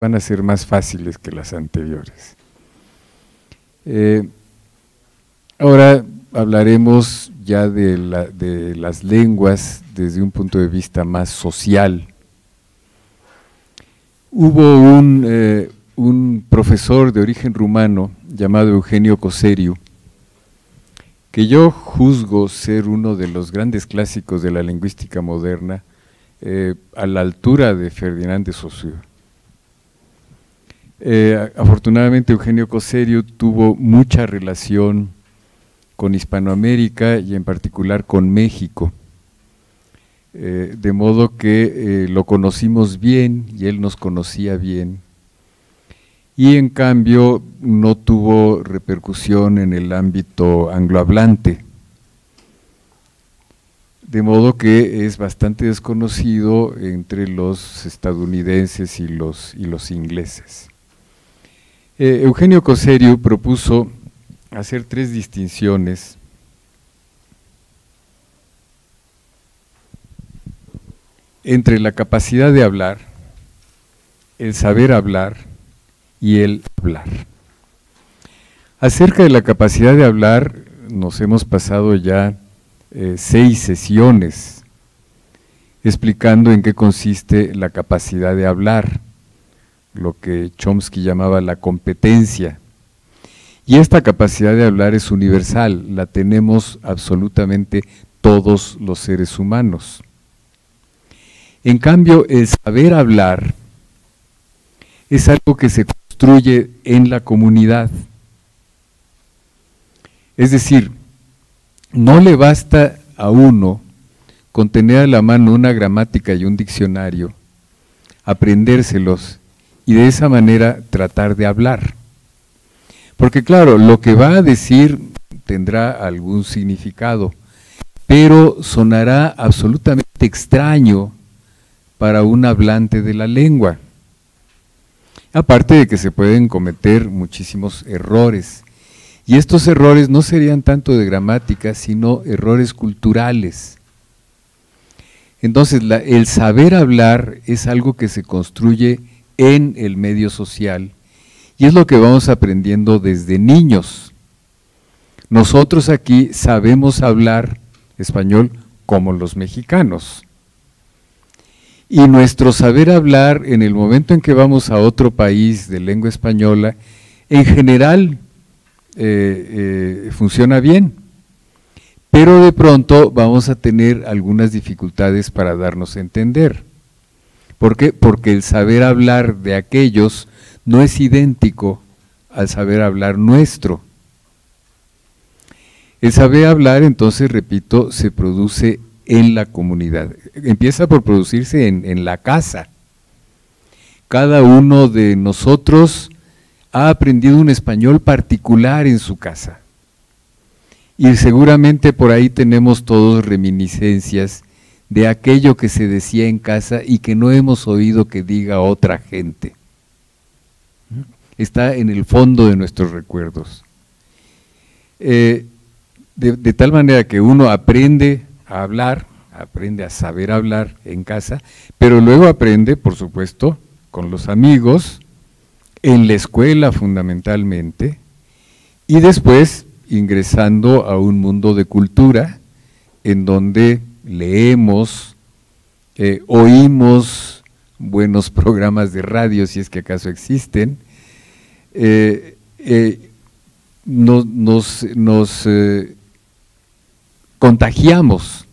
van a ser más fáciles que las anteriores. Ahora hablaremos ya de las lenguas desde un punto de vista más social. Hubo un profesor de origen rumano llamado Eugenio Coseriu, que yo juzgo ser uno de los grandes clásicos de la lingüística moderna, a la altura de Ferdinand de Saussure. Afortunadamente Eugenio Coseriu tuvo mucha relación con Hispanoamérica y en particular con México, de modo que lo conocimos bien y él nos conocía bien, y en cambio no tuvo repercusión en el ámbito anglohablante, de modo que es bastante desconocido entre los estadounidenses y los ingleses. Eugenio Coseriu propuso hacer 3 distinciones entre la capacidad de hablar, el saber hablar y el hablar. Acerca de la capacidad de hablar, nos hemos pasado ya 6 sesiones explicando en qué consiste la capacidad de hablar, lo que Chomsky llamaba la competencia. Y esta capacidad de hablar es universal, la tenemos absolutamente todos los seres humanos. En cambio, el saber hablar es algo que se construye en la comunidad. Es decir, no le basta a uno con tener a la mano una gramática y un diccionario, aprendérselos y de esa manera tratar de hablar. Porque claro, lo que va a decir tendrá algún significado, pero sonará absolutamente extraño para un hablante de la lengua. Aparte de que se pueden cometer muchísimos errores, y estos errores no serían tanto de gramática, sino errores culturales. Entonces, el saber hablar es algo que se construye en el medio social, y es lo que vamos aprendiendo desde niños. Nosotros aquí sabemos hablar español como los mexicanos. Y nuestro saber hablar en el momento en que vamos a otro país de lengua española, en general funciona bien, pero de pronto vamos a tener algunas dificultades para darnos a entender. ¿Por qué? Porque el saber hablar de aquellos no es idéntico al saber hablar nuestro. El saber hablar, entonces, repito, se produce en la comunidad. Empieza por producirse en la casa. Cada uno de nosotros ha aprendido un español particular en su casa. Y seguramente por ahí tenemos todos reminiscencias de aquello que se decía en casa y que no hemos oído que diga otra gente. Está en el fondo de nuestros recuerdos. De tal manera que uno aprende a hablar, aprende a saber hablar en casa, pero luego aprende, por supuesto, con los amigos, en la escuela fundamentalmente, y después ingresando a un mundo de cultura en donde leemos, oímos buenos programas de radio, si es que acaso existen, nos contagiamos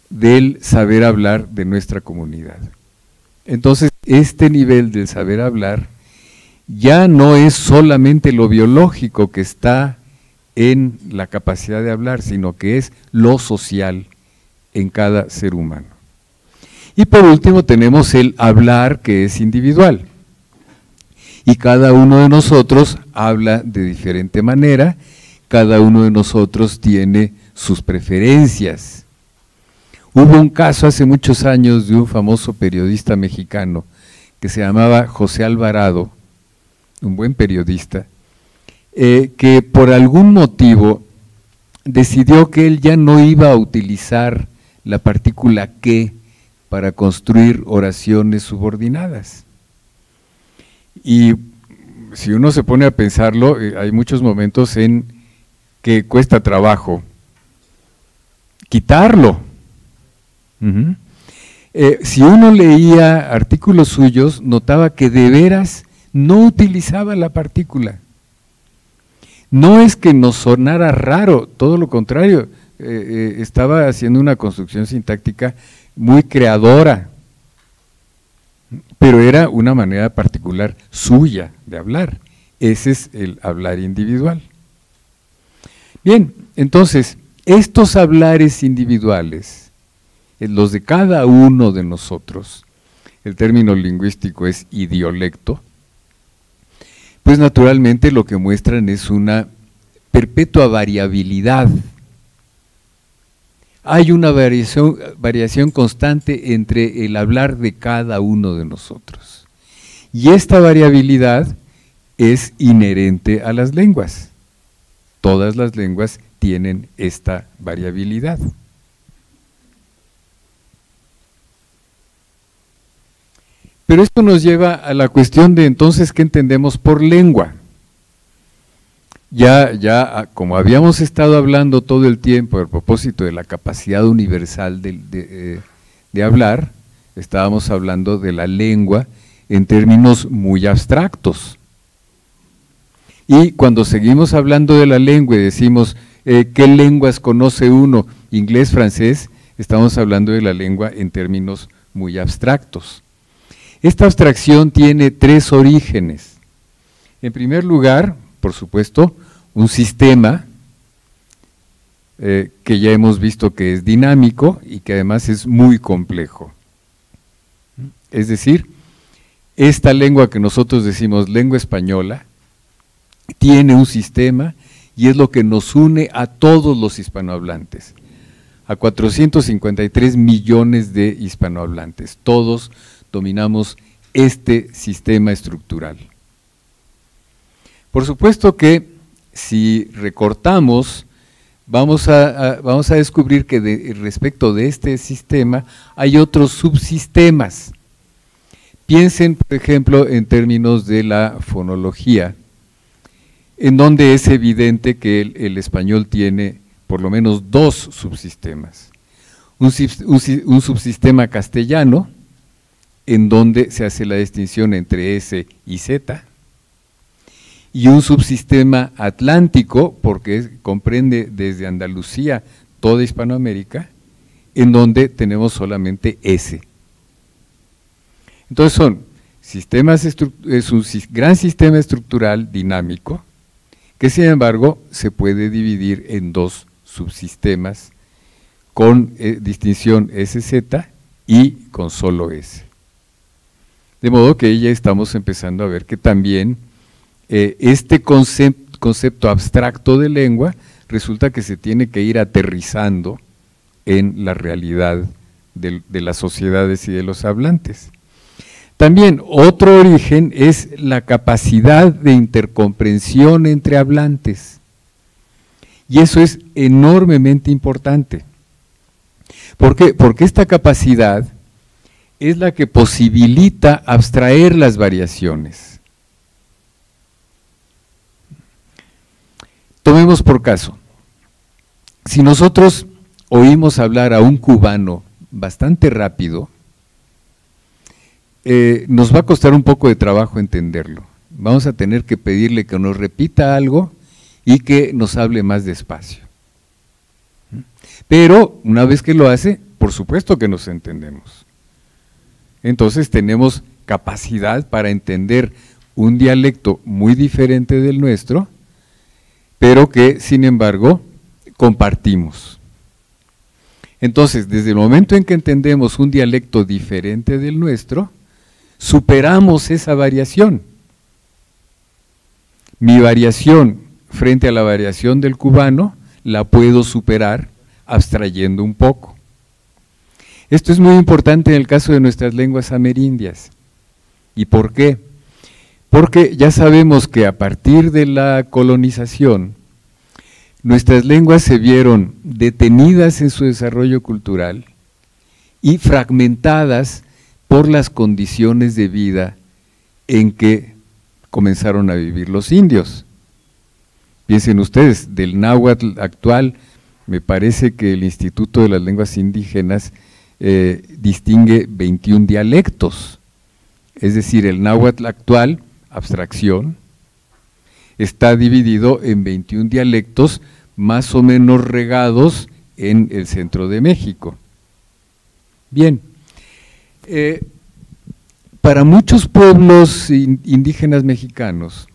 del saber hablar de nuestra comunidad. Entonces, este nivel del saber hablar ya no es solamente lo biológico que está en la capacidad de hablar, sino que es lo social en cada ser humano. Y por último tenemos el hablar, que es individual. Y cada uno de nosotros habla de diferente manera, cada uno de nosotros tiene sus preferencias. Hubo un caso hace muchos años de un famoso periodista mexicano que se llamaba José Alvarado, un buen periodista, que por algún motivo decidió que él ya no iba a utilizar la partícula que para construir oraciones subordinadas. Y si uno se pone a pensarlo, hay muchos momentos en que cuesta trabajo quitarlo. Si uno leía artículos suyos, notaba que de veras no utilizaba la partícula. No es que nos sonara raro, todo lo contrario, estaba haciendo una construcción sintáctica muy creadora, pero era una manera particular suya de hablar. Ese es el hablar individual. Bien, entonces, estos hablares individuales, los de cada uno de nosotros, el término lingüístico es idiolecto, pues naturalmente lo que muestran es una perpetua variabilidad. Hay una variación constante entre el hablar de cada uno de nosotros. Y esta variabilidad es inherente a las lenguas. Todas las lenguas tienen esta variabilidad. Pero esto nos lleva a la cuestión de entonces, ¿qué entendemos por lengua? Ya como habíamos estado hablando todo el tiempo a propósito de la capacidad universal de hablar, estábamos hablando de la lengua en términos muy abstractos. Y cuando seguimos hablando de la lengua y decimos, ¿qué lenguas conoce uno? Inglés, francés, estamos hablando de la lengua en términos muy abstractos. Esta abstracción tiene tres orígenes. En primer lugar, por supuesto, un sistema que ya hemos visto que es dinámico y que además es muy complejo. Es decir, esta lengua que nosotros decimos lengua española, tiene un sistema y es lo que nos une a todos los hispanohablantes, a 453 millones de hispanohablantes. Todos dominamos este sistema estructural. Por supuesto que si recortamos, vamos a descubrir que respecto de este sistema hay otros subsistemas. Piensen, por ejemplo, en términos de la fonología, en donde es evidente que el español tiene por lo menos dos subsistemas. Un subsistema castellano, en donde se hace la distinción entre S y Z, y un subsistema atlántico, porque comprende desde Andalucía toda Hispanoamérica, en donde tenemos solamente S. Entonces es un gran sistema estructural dinámico, que sin embargo se puede dividir en dos subsistemas con distinción SZ y con solo S. De modo que ya estamos empezando a ver que también este concepto abstracto de lengua resulta que se tiene que ir aterrizando en la realidad de las sociedades y de los hablantes. También otro origen es la capacidad de intercomprensión entre hablantes. Y eso es enormemente importante. ¿Por qué? Porque esta capacidad es la que posibilita abstraer las variaciones. Tomemos por caso, si nosotros oímos hablar a un cubano bastante rápido, nos va a costar un poco de trabajo entenderlo. Vamos a tener que pedirle que nos repita algo y que nos hable más despacio. Pero una vez que lo hace, por supuesto que nos entendemos. Entonces tenemos capacidad para entender un dialecto muy diferente del nuestro, pero que sin embargo compartimos. Entonces, desde el momento en que entendemos un dialecto diferente del nuestro, superamos esa variación. Mi variación frente a la variación del cubano la puedo superar abstrayendo un poco. Esto es muy importante en el caso de nuestras lenguas amerindias. ¿Y por qué? Porque ya sabemos que a partir de la colonización, nuestras lenguas se vieron detenidas en su desarrollo cultural y fragmentadas por las condiciones de vida en que comenzaron a vivir los indios. Piensen ustedes, del náhuatl actual, me parece que el Instituto de las Lenguas Indígenas distingue 21 dialectos, es decir, el náhuatl actual, abstracción, está dividido en 21 dialectos más o menos regados en el centro de México. Bien, para muchos pueblos indígenas mexicanos,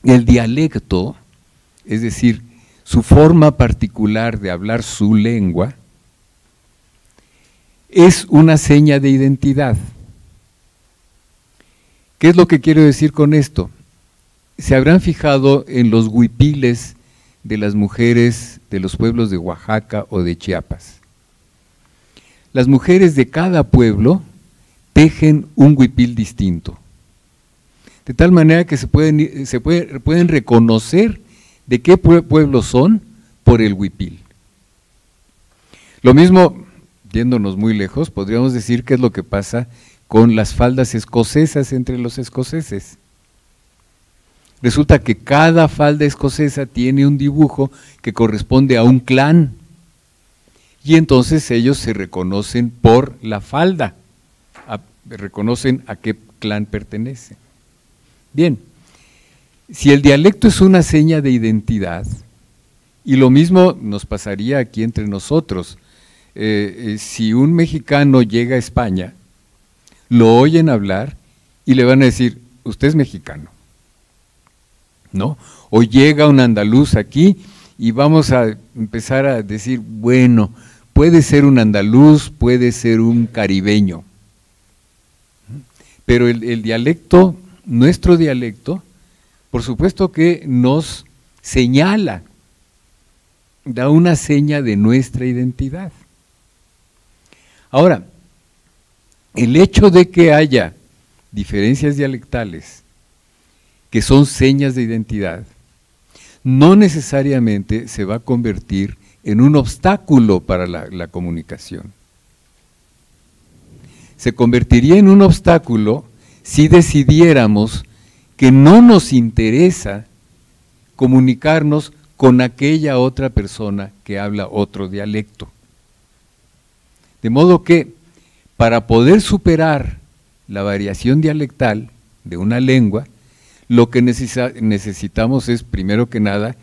el dialecto, es decir, su forma particular de hablar su lengua, es una seña de identidad. ¿Qué es lo que quiero decir con esto? Se habrán fijado en los huipiles de las mujeres de los pueblos de Oaxaca o de Chiapas. Las mujeres de cada pueblo tejen un huipil distinto, de tal manera que se pueden reconocer de qué pueblo son por el huipil. Lo mismo, yéndonos muy lejos, podríamos decir que es lo que pasa con las faldas escocesas entre los escoceses. Resulta que cada falda escocesa tiene un dibujo que corresponde a un clan, y entonces ellos se reconocen por la falda, reconocen a qué clan pertenece. Bien, si el dialecto es una seña de identidad, y lo mismo nos pasaría aquí entre nosotros, si un mexicano llega a España, lo oyen hablar y le van a decir, usted es mexicano, ¿no? O llega un andaluz aquí y vamos a empezar a decir, bueno, puede ser un andaluz, puede ser un caribeño, pero el dialecto, nuestro dialecto, por supuesto que nos señala, da una seña de nuestra identidad. Ahora, el hecho de que haya diferencias dialectales que son señas de identidad, no necesariamente se va a convertir en un obstáculo para la comunicación. Se convertiría en un obstáculo si decidiéramos que no nos interesa comunicarnos con aquella otra persona que habla otro dialecto. De modo que, para poder superar la variación dialectal de una lengua, lo que necesitamos es, primero que nada,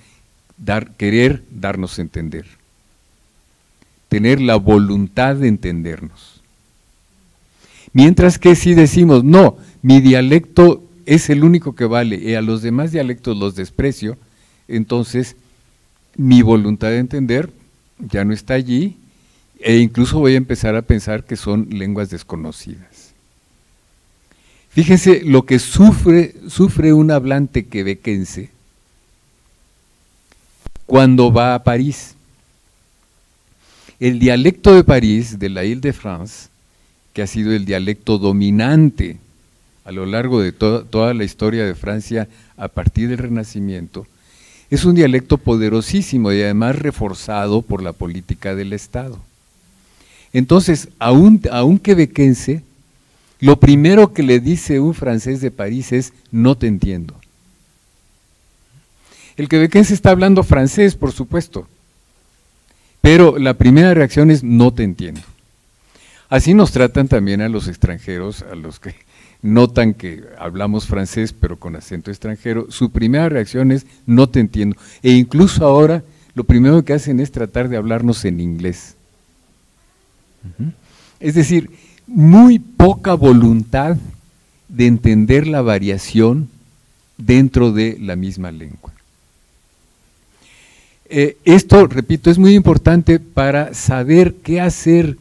querer darnos a entender, tener la voluntad de entendernos. Mientras que si decimos, no, mi dialecto es el único que vale y a los demás dialectos los desprecio, entonces mi voluntad de entender ya no está allí, e incluso voy a empezar a pensar que son lenguas desconocidas. Fíjense lo que sufre un hablante quebequense cuando va a París. El dialecto de París, de la Île-de-France, que ha sido el dialecto dominante a lo largo de toda la historia de Francia a partir del Renacimiento, es un dialecto poderosísimo y además reforzado por la política del Estado. Entonces, a un quebequense, lo primero que le dice un francés de París es, no te entiendo. El quebequense está hablando francés, por supuesto, pero la primera reacción es, no te entiendo. Así nos tratan también a los extranjeros, a los que notan que hablamos francés pero con acento extranjero, su primera reacción es, no te entiendo. E incluso ahora, lo primero que hacen es tratar de hablarnos en inglés. Es decir, muy poca voluntad de entender la variación dentro de la misma lengua. Esto, repito, es muy importante para saber qué hacer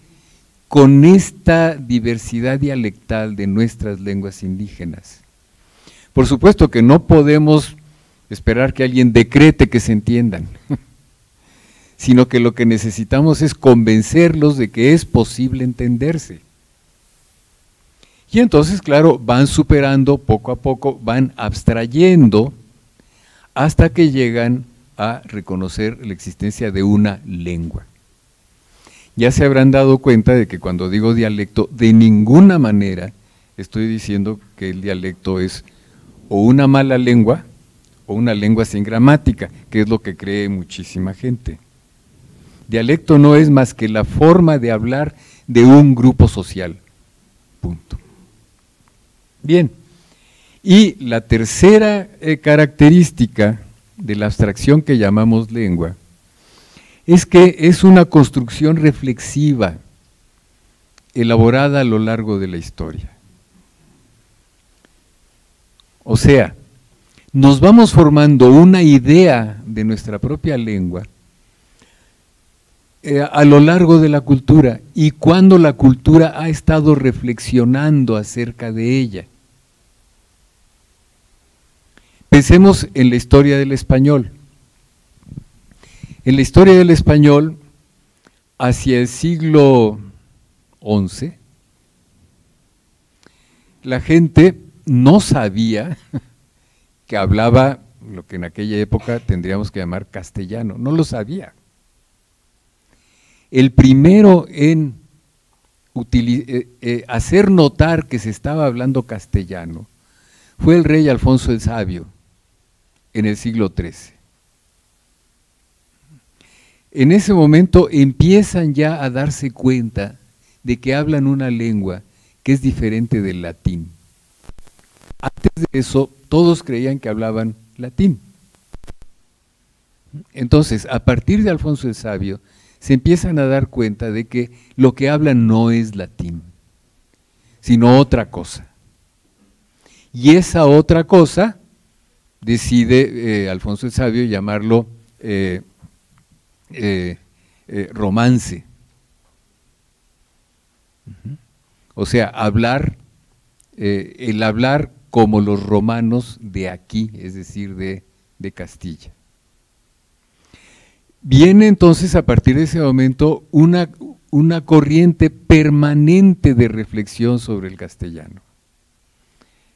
con esta diversidad dialectal de nuestras lenguas indígenas. Por supuesto que no podemos esperar que alguien decrete que se entiendan, sino que lo que necesitamos es convencerlos de que es posible entenderse. Y entonces, claro, van superando poco a poco, van abstrayendo hasta que llegan a reconocer la existencia de una lengua. Ya se habrán dado cuenta de que cuando digo dialecto, de ninguna manera estoy diciendo que el dialecto es o una mala lengua o una lengua sin gramática, que es lo que cree muchísima gente. Dialecto no es más que la forma de hablar de un grupo social. Punto. Bien, y la tercera característica de la abstracción que llamamos lengua es que es una construcción reflexiva elaborada a lo largo de la historia. O sea, nos vamos formando una idea de nuestra propia lengua a lo largo de la cultura y cuando la cultura ha estado reflexionando acerca de ella. Pensemos en la historia del español. En la historia del español, hacia el siglo XI, la gente no sabía que hablaba lo que en aquella época tendríamos que llamar castellano, no lo sabía. El primero en hacer notar que se estaba hablando castellano fue el rey Alfonso el Sabio en el siglo XIII. En ese momento empiezan ya a darse cuenta de que hablan una lengua que es diferente del latín. Antes de eso, todos creían que hablaban latín. Entonces, a partir de Alfonso el Sabio, se empiezan a dar cuenta de que lo que hablan no es latín, sino otra cosa. Y esa otra cosa decide Alfonso el Sabio llamarlo romance. O sea, hablar, el hablar como los romanos de aquí, es decir, de Castilla. Viene entonces a partir de ese momento una corriente permanente de reflexión sobre el castellano.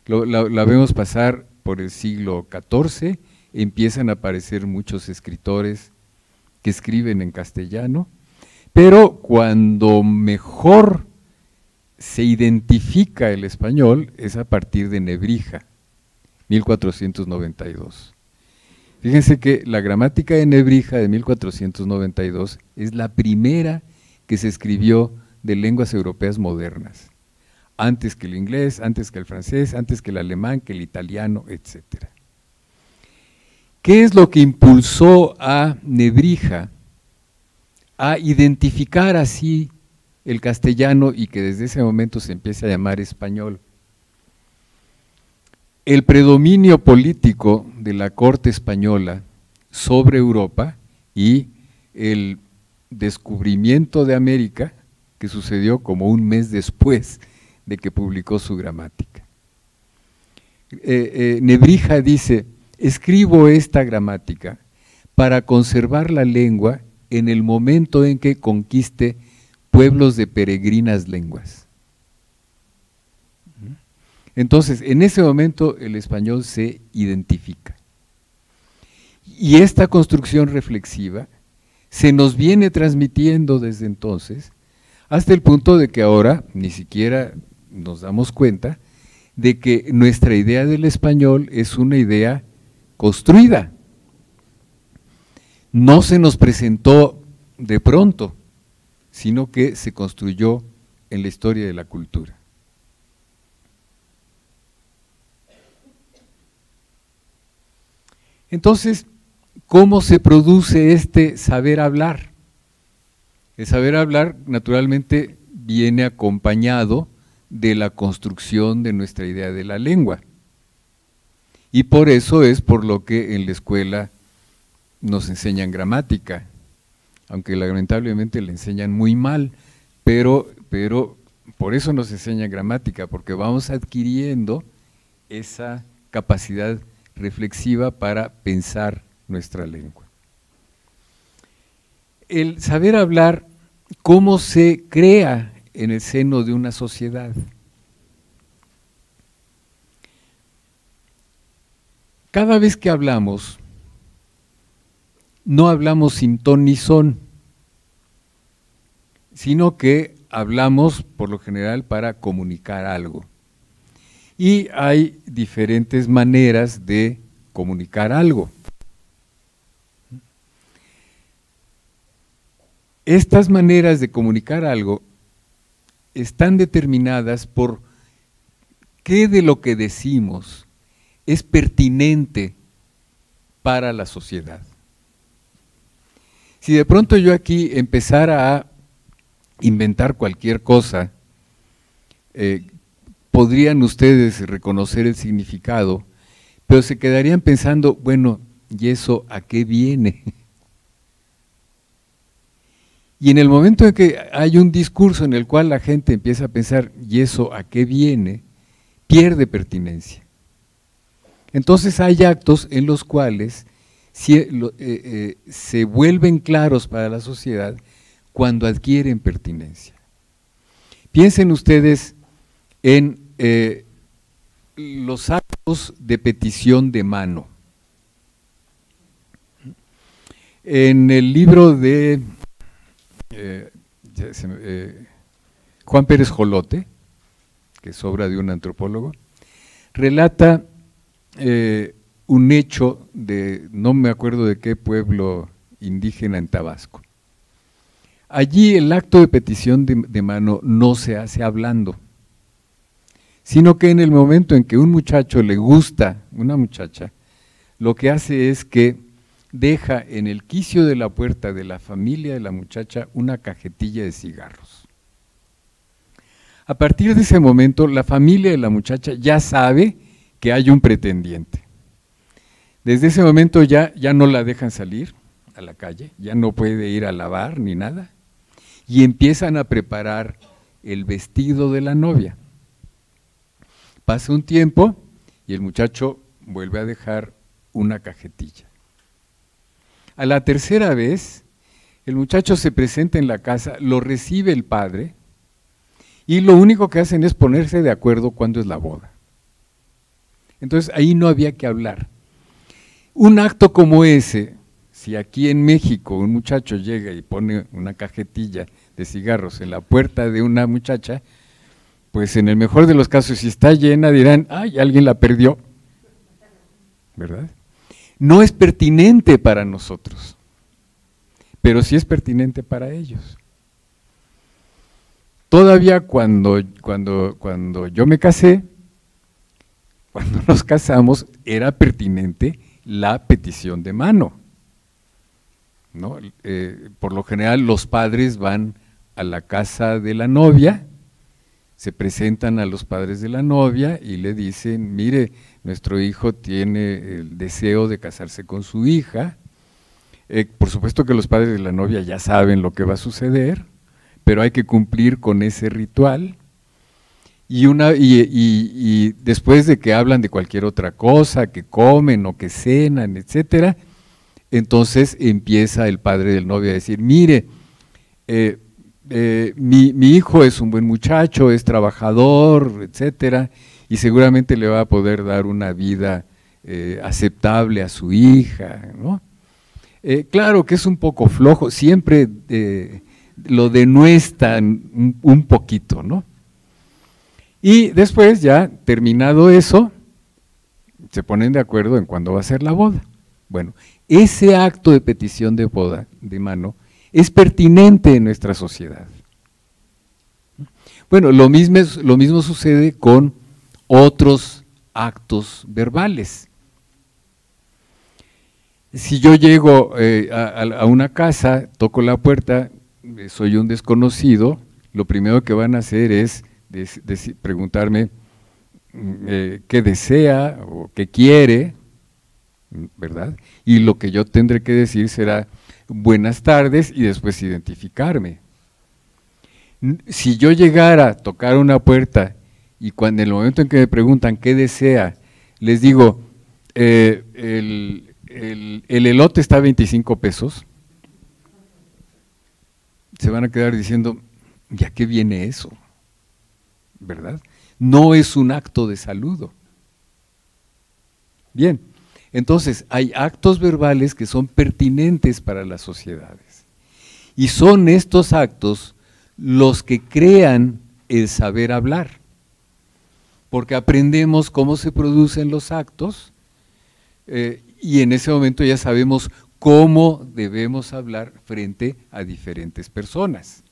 La vemos pasar por el siglo XIV, empiezan a aparecer muchos escritores que escriben en castellano, pero cuando mejor se identifica el español es a partir de Nebrija, 1492. Fíjense que la gramática de Nebrija de 1492 es la primera que se escribió de lenguas europeas modernas, antes que el inglés, antes que el francés, antes que el alemán, que el italiano, etc. ¿Qué es lo que impulsó a Nebrija a identificar así el castellano y que desde ese momento se empieza a llamar español? El predominio político de la corte española sobre Europa y el descubrimiento de América, que sucedió como un mes después de que publicó su gramática. Nebrija dice: escribo esta gramática para conservar la lengua en el momento en que conquiste pueblos de peregrinas lenguas. Entonces, en ese momento el español se identifica. Y esta construcción reflexiva se nos viene transmitiendo desde entonces, hasta el punto de que ahora ni siquiera nos damos cuenta de que nuestra idea del español es una idea construida. No se nos presentó de pronto, sino que se construyó en la historia de la cultura. Entonces, ¿cómo se produce este saber hablar? El saber hablar naturalmente viene acompañado de la construcción de nuestra idea de la lengua. Y por eso es por lo que en la escuela nos enseñan gramática, aunque lamentablemente le enseñan muy mal, pero por eso nos enseñan gramática, porque vamos adquiriendo esa capacidad reflexiva para pensar nuestra lengua. El saber hablar, ¿cómo se crea en el seno de una sociedad? Cada vez que hablamos, no hablamos sin ton ni son, sino que hablamos por lo general para comunicar algo. Y hay diferentes maneras de comunicar algo. Estas maneras de comunicar algo están determinadas por qué de lo que decimos es pertinente para la sociedad. Si de pronto yo aquí empezara a inventar cualquier cosa, podrían ustedes reconocer el significado, pero se quedarían pensando, bueno, ¿y eso a qué viene? Y en el momento en que hay un discurso en el cual la gente empieza a pensar, ¿y eso a qué viene?, pierde pertinencia. Entonces hay actos en los cuales se vuelven claros para la sociedad cuando adquieren pertinencia. Piensen ustedes en los actos de petición de mano. En el libro de Juan Pérez Jolote, que es obra de un antropólogo, relata un hecho de, no me acuerdo de qué pueblo indígena en Tabasco. Allí el acto de petición de mano no se hace hablando, sino que en el momento en que un muchacho le gusta una muchacha, lo que hace es que deja en el quicio de la puerta de la familia de la muchacha una cajetilla de cigarros. A partir de ese momento, la familia de la muchacha ya sabe que hay un pretendiente. Desde ese momento ya no la dejan salir a la calle, ya no puede ir a lavar ni nada, y empiezan a preparar el vestido de la novia. Pasa un tiempo y el muchacho vuelve a dejar una cajetilla. A la tercera vez, el muchacho se presenta en la casa, lo recibe el padre, y lo único que hacen es ponerse de acuerdo cuándo es la boda. Entonces ahí no había que hablar. Un acto como ese, si aquí en México un muchacho llega y pone una cajetilla de cigarros en la puerta de una muchacha, pues en el mejor de los casos, si está llena, dirán, ¡ay, alguien la perdió! ¿Verdad? No es pertinente para nosotros, pero sí es pertinente para ellos. Todavía cuando yo me casé, cuando nos casamos, era pertinente la petición de mano, ¿no? Por lo general los padres van a la casa de la novia, se presentan a los padres de la novia y le dicen, mire, nuestro hijo tiene el deseo de casarse con su hija. Por supuesto que los padres de la novia ya saben lo que va a suceder, pero hay que cumplir con ese ritual. Y después de que hablan de cualquier otra cosa, que comen o que cenan, etcétera, entonces empieza el padre del novio a decir, mire, mi hijo es un buen muchacho, es trabajador, etcétera, y seguramente le va a poder dar una vida aceptable a su hija, ¿no? Claro que es un poco flojo, siempre lo denuestan un poquito, ¿no? Y después, ya terminado eso, se ponen de acuerdo en cuándo va a ser la boda. Bueno, ese acto de petición de boda de mano es pertinente en nuestra sociedad. Bueno, lo mismo sucede con otros actos verbales. Si yo llego a una casa, toco la puerta, soy un desconocido, lo primero que van a hacer es preguntarme qué desea o qué quiere, ¿verdad? Y lo que yo tendré que decir será buenas tardes y después identificarme. Si yo llegara a tocar una puerta y en el momento en que me preguntan qué desea, les digo, el elote está a 25 pesos, se van a quedar diciendo, ¿ya qué viene eso? ¿Verdad? No es un acto de saludo. Bien, entonces hay actos verbales que son pertinentes para las sociedades. Y son estos actos los que crean el saber hablar. porque aprendemos cómo se producen los actos y en ese momento ya sabemos cómo debemos hablar frente a diferentes personas.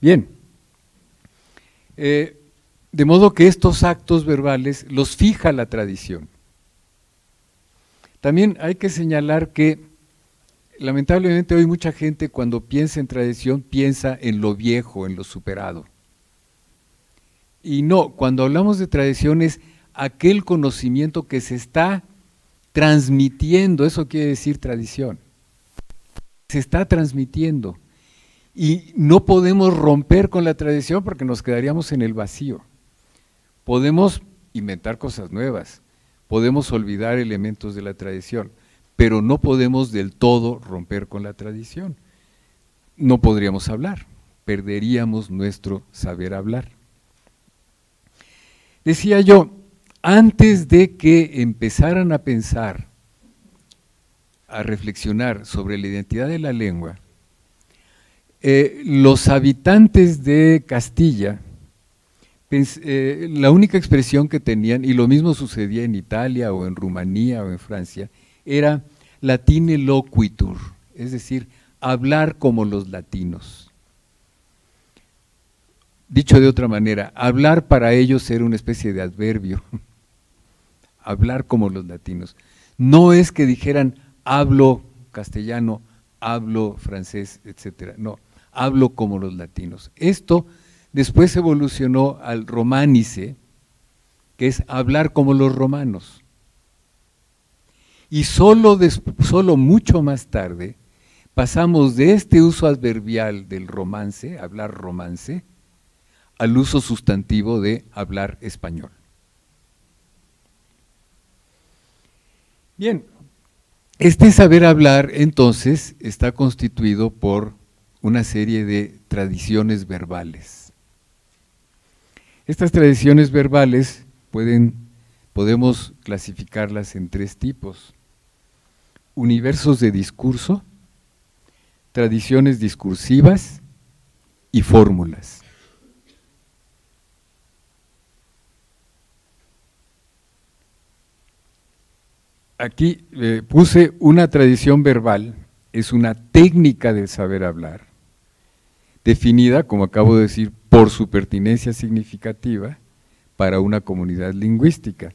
Bien, de modo que estos actos verbales los fija la tradición. También hay que señalar que lamentablemente hoy mucha gente cuando piensa en tradición piensa en lo viejo, en lo superado. Y no, cuando hablamos de tradición es aquel conocimiento que se está transmitiendo, eso quiere decir tradición. Se está transmitiendo y no podemos romper con la tradición porque nos quedaríamos en el vacío. Podemos inventar cosas nuevas, podemos olvidar elementos de la tradición, pero no podemos del todo romper con la tradición. No podríamos hablar, perderíamos nuestro saber hablar. Decía yo, antes de que empezaran a pensar, a reflexionar sobre la identidad de la lengua, los habitantes de Castilla, la única expresión que tenían, y lo mismo sucedía en Italia o en Rumanía o en Francia, era latine loquitur, es decir, hablar como los latinos. Dicho de otra manera, hablar para ellos era una especie de adverbio, hablar como los latinos. No es que dijeran, hablo castellano, hablo francés, etcétera. No, hablo como los latinos. Esto después evolucionó al románice, que es hablar como los romanos. Y solo mucho más tarde pasamos de este uso adverbial del romance, hablar romance, al uso sustantivo de hablar español. Bien, este saber hablar entonces está constituido por una serie de tradiciones verbales. Estas tradiciones verbales podemos clasificarlas en tres tipos: universos de discurso, tradiciones discursivas y fórmulas. Aquí puse una tradición verbal, es una técnica del saber hablar, definida, como acabo de decir, por su pertinencia significativa para una comunidad lingüística.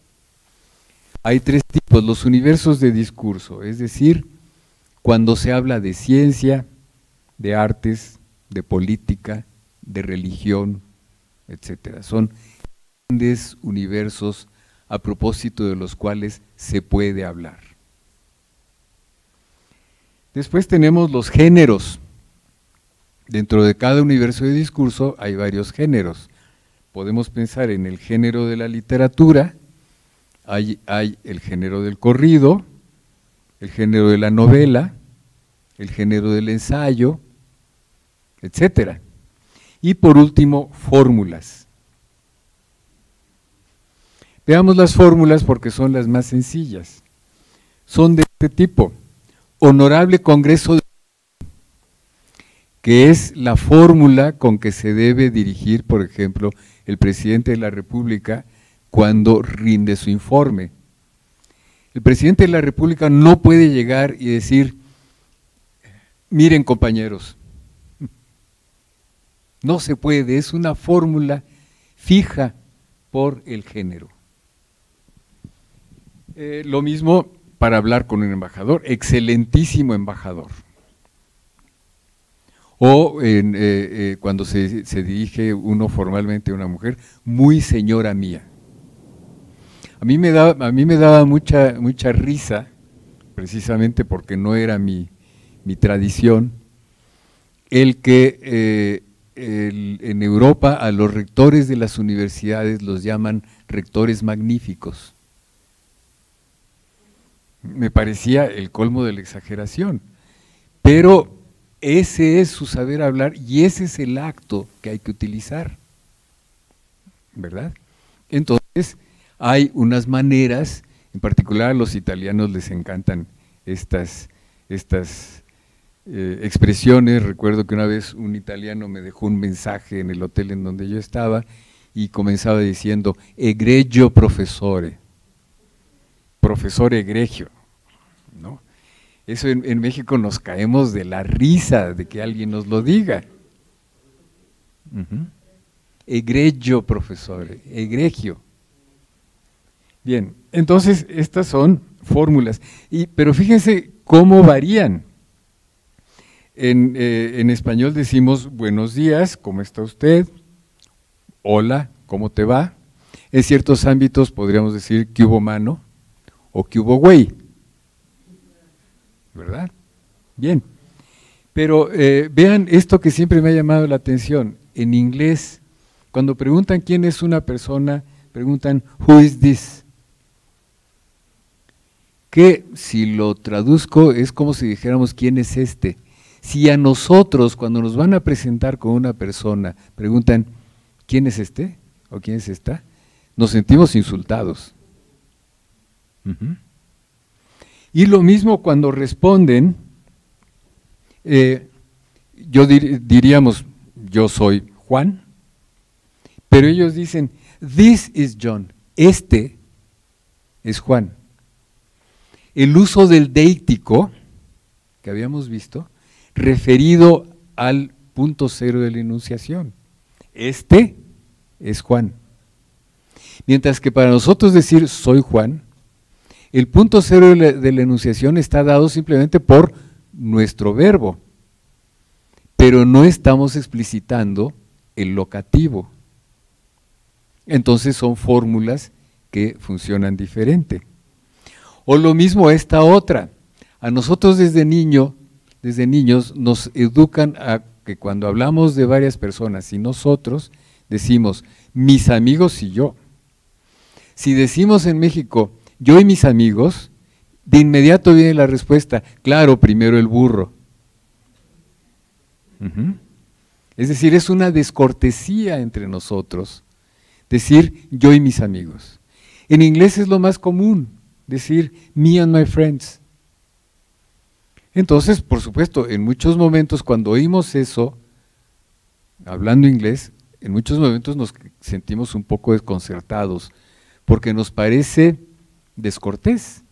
Hay tres tipos: los universos de discurso, es decir, cuando se habla de ciencia, de artes, de política, de religión, etcétera. Son grandes universos a propósito de los cuales se puede hablar. Después tenemos los géneros. Dentro de cada universo de discurso hay varios géneros. Podemos pensar en el género de la literatura, hay el género del corrido, el género de la novela, el género del ensayo, etcétera. Y por último, fórmulas. Veamos las fórmulas porque son las más sencillas. Son de este tipo: honorable Congreso, que es la fórmula con que se debe dirigir, por ejemplo, el presidente de la República cuando rinde su informe. El presidente de la República no puede llegar y decir, miren compañeros, no se puede, es una fórmula fija por el género. Lo mismo para hablar con un embajador, excelentísimo embajador. O cuando se dirige uno formalmente a una mujer, muy señora mía. A mí me daba mucha risa, precisamente porque no era mi tradición, el que en Europa a los rectores de las universidades los llaman rectores magníficos. Me parecía el colmo de la exageración, pero ese es su saber hablar y ese es el acto que hay que utilizar, ¿verdad? Entonces, hay unas maneras, en particular a los italianos les encantan estas expresiones. Recuerdo que una vez un italiano me dejó un mensaje en el hotel en donde yo estaba y comenzaba diciendo, egregio profesore, profesor egregio, ¿no? Eso en México nos caemos de la risa de que alguien nos lo diga. Egregio profesore, egregio. Bien, entonces estas son fórmulas, pero fíjense cómo varían. En español decimos buenos días, ¿cómo está usted? Hola, ¿cómo te va? En ciertos ámbitos podríamos decir ¿qué hubo mano? O ¿qué hubo güey? ¿Verdad? Bien, pero vean esto que siempre me ha llamado la atención. En inglés, cuando preguntan quién es una persona, preguntan who is this? Que si lo traduzco es como si dijéramos quién es este. Si a nosotros, cuando nos van a presentar con una persona, preguntan ¿quién es este? ¿O quién es esta? Nos sentimos insultados. Y lo mismo cuando responden, diríamos, yo soy Juan, pero ellos dicen, this is John, este es Juan. El uso del deítico, que habíamos visto, referido al punto cero de la enunciación. Este es Juan. Mientras que para nosotros decir soy Juan, el punto cero de la enunciación está dado simplemente por nuestro verbo, pero no estamos explicitando el locativo. Entonces son fórmulas que funcionan diferente. O lo mismo esta otra. A nosotros desde niños nos educan a que cuando hablamos de varias personas y nosotros, decimos mis amigos y yo. Si decimos en México yo y mis amigos, de inmediato viene la respuesta, claro, primero el burro. Es decir, es una descortesía entre nosotros decir yo y mis amigos. En inglés es lo más común, decir me and my friends. Entonces, por supuesto, en muchos momentos cuando oímos eso, hablando inglés, en muchos momentos nos sentimos un poco desconcertados, porque nos parece descortés,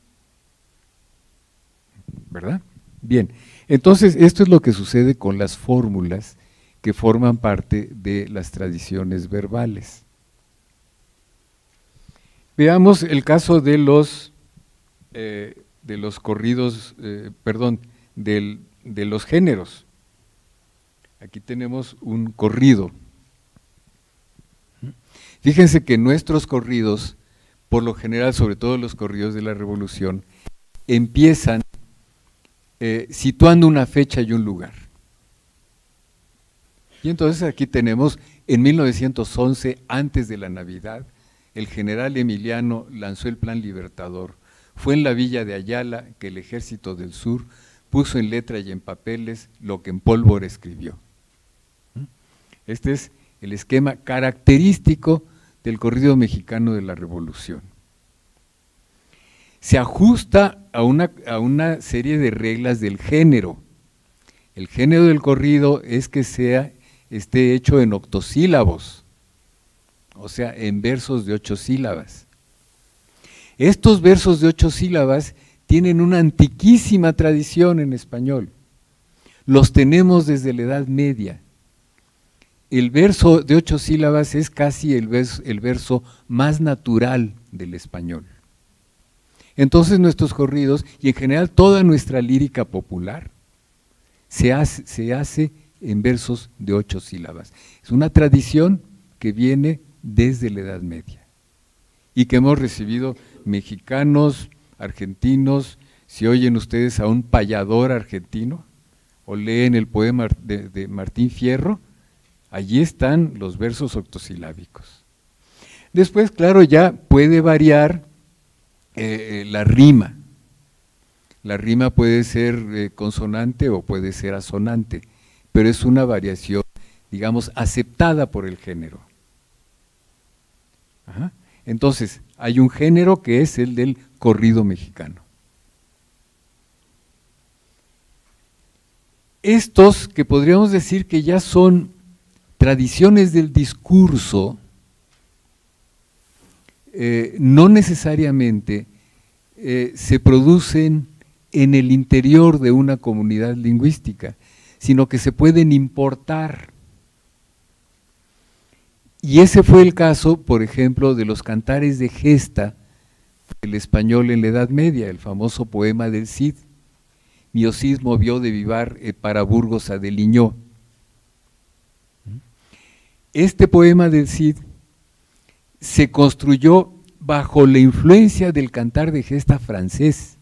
¿verdad? Bien, entonces esto es lo que sucede con las fórmulas que forman parte de las tradiciones verbales. Veamos el caso de los corridos, de los géneros. Aquí tenemos un corrido. Fíjense que nuestros corridos, por lo general, sobre todo los corridos de la Revolución, empiezan situando una fecha y un lugar. Y entonces aquí tenemos, en 1911, antes de la Navidad, el general Emiliano lanzó el Plan Libertador. Fue en la villa de Ayala que el Ejército del Sur puso en letra y en papeles lo que en pólvora escribió. Este es el esquema característico del corrido mexicano de la Revolución. Se ajusta a una serie de reglas del género. El género del corrido es que esté hecho en octosílabos, o sea, en versos de 8 sílabas. Estos versos de 8 sílabas tienen una antiquísima tradición en español. Los tenemos desde la Edad Media. El verso de 8 sílabas es casi el verso más natural del español. Entonces nuestros corridos, y en general toda nuestra lírica popular, se hace en versos de 8 sílabas. Es una tradición que viene desde la Edad Media y que hemos recibido mexicanos, argentinos. Si oyen ustedes a un payador argentino o leen el poema de Martín Fierro, allí están los versos octosilábicos. Después, claro, ya puede variar la rima. La rima puede ser consonante o puede ser asonante, pero es una variación, digamos, aceptada por el género. Entonces, hay un género que es el del corrido mexicano. Estos que podríamos decir que ya son tradiciones del discurso, no necesariamente se producen en el interior de una comunidad lingüística, sino que se pueden importar. Y ese fue el caso, por ejemplo, de los cantares de gesta del español en la Edad Media, el famoso poema del Cid. Miosismo vio de vivar para Burgos a Deliñó. Este poema del Cid se construyó bajo la influencia del cantar de gesta francés.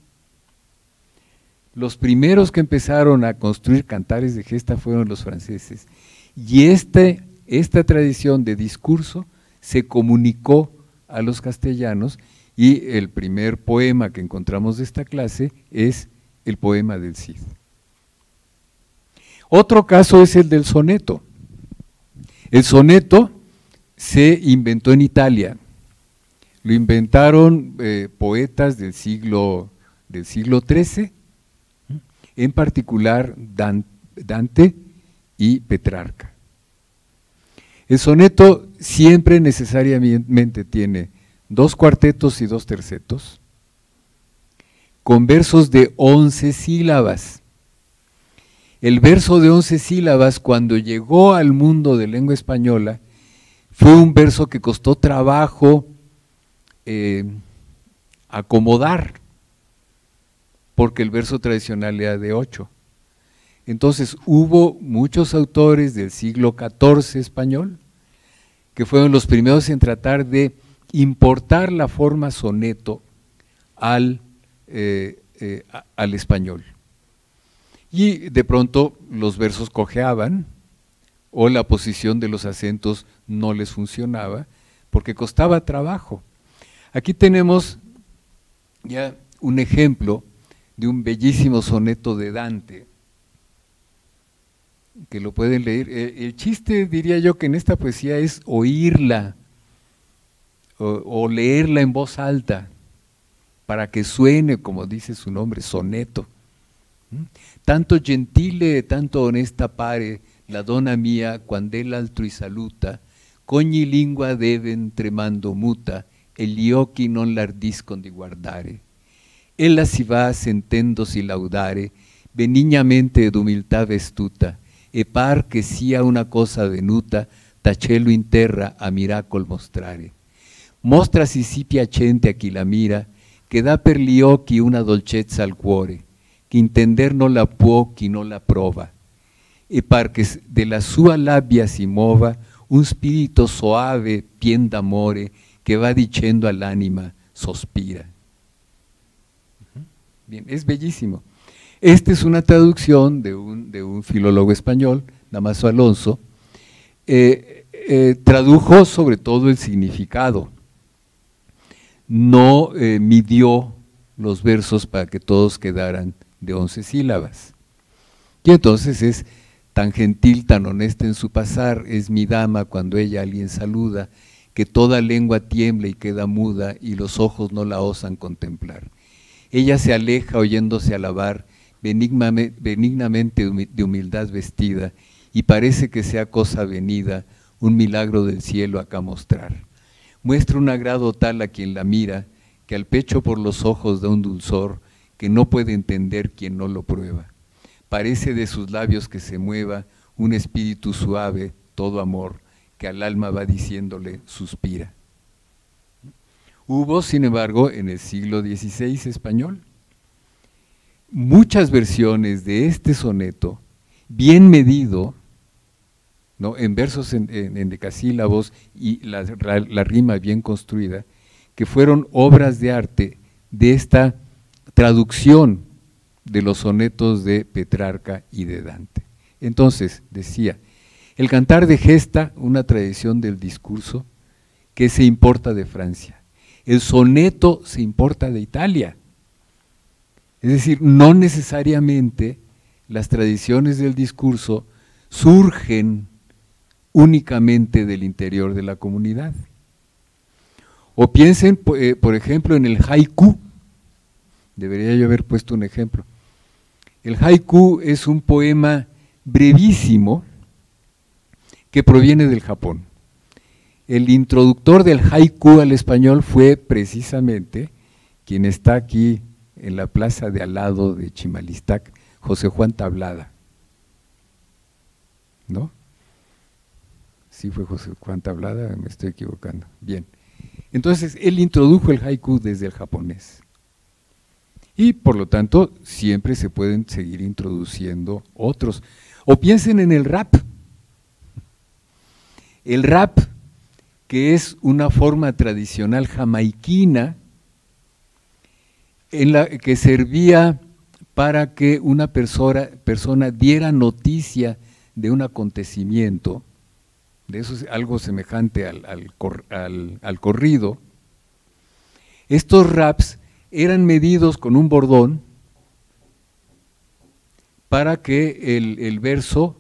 Los primeros que empezaron a construir cantares de gesta fueron los franceses. Y esta tradición de discurso se comunicó a los castellanos, y el primer poema que encontramos de esta clase es el poema del Cid. Otro caso es el del soneto. El soneto se inventó en Italia. Lo inventaron poetas del siglo XIII, en particular Dante y Petrarca. El soneto siempre necesariamente tiene 2 cuartetos y 2 tercetos, con versos de 11 sílabas. El verso de 11 sílabas, cuando llegó al mundo de lengua española, fue un verso que costó trabajo acomodar, porque el verso tradicional era de 8. Entonces hubo muchos autores del siglo XIV español que fueron los primeros en tratar de importar la forma soneto al español. Y de pronto los versos cojeaban, o la posición de los acentos no les funcionaba, porque costaba trabajo. Aquí tenemos ya un ejemplo de un bellísimo soneto de Dante, que lo pueden leer. El chiste, diría yo, que en esta poesía es oírla o leerla en voz alta, para que suene, como dice su nombre, soneto. Tanto gentile, tanto honesta pare, la donna mia, quand'ella altrui saluta, qu'ogni lingua deben tremando muta, e gli occhi non l'ardiscon di guardare. Ella si va sentendosi laudare, benignamente ed umiltà vestuta, e par che sia una cosa venuta, da cielo in terra a miracol mostrare. Mostrasi sì piacente a chi la mira, che dà per gli occhi una dolcezza al cuore, che intender non la può chi non la prova, e par che della sua labbia si muova un spirito soave, pien d'amore, que va diciendo al ánima, sospira. Bien, es bellísimo. Esta es una traducción de un filólogo español, Dámaso Alonso. Tradujo sobre todo el significado, no midió los versos para que todos quedaran de 11 sílabas. Y entonces es tan gentil, tan honesta en su pasar, es mi dama cuando ella a alguien saluda, que toda lengua tiembla y queda muda, y los ojos no la osan contemplar. Ella se aleja oyéndose alabar, benignamente de humildad vestida, y parece que sea cosa venida, un milagro del cielo acá mostrar. Muestra un agrado tal a quien la mira, que al pecho por los ojos da un dulzor, que no puede entender quien no lo prueba. Parece de sus labios que se mueva un espíritu suave, todo amor, que al alma va diciéndole, suspira. Hubo, sin embargo, en el siglo XVI español, muchas versiones de este soneto, bien medido, ¿no?, en versos en decasílabos y la rima bien construida, que fueron obras de arte de esta traducción de los sonetos de Petrarca y de Dante. Entonces, decía, el cantar de gesta, una tradición del discurso que se importa de Francia. El soneto se importa de Italia. Es decir, no necesariamente las tradiciones del discurso surgen únicamente del interior de la comunidad. O piensen, por ejemplo, en el haiku. Debería yo haber puesto un ejemplo. El haiku es un poema brevísimo que proviene del Japón. el introductor del haiku al español fue precisamente quien está aquí en la plaza de al lado de Chimalistac, José Juan Tablada, ¿no? Sí fue José Juan Tablada, me estoy equivocando. Bien, entonces él introdujo el haiku desde el japonés. Y por lo tanto, siempre se pueden seguir introduciendo otros. O piensen en el rap. El rap, que es una forma tradicional jamaiquina, en la que servía para que una persona diera noticia de un acontecimiento, de eso es algo semejante al corrido. Estos raps eran medidos con un bordón para que el verso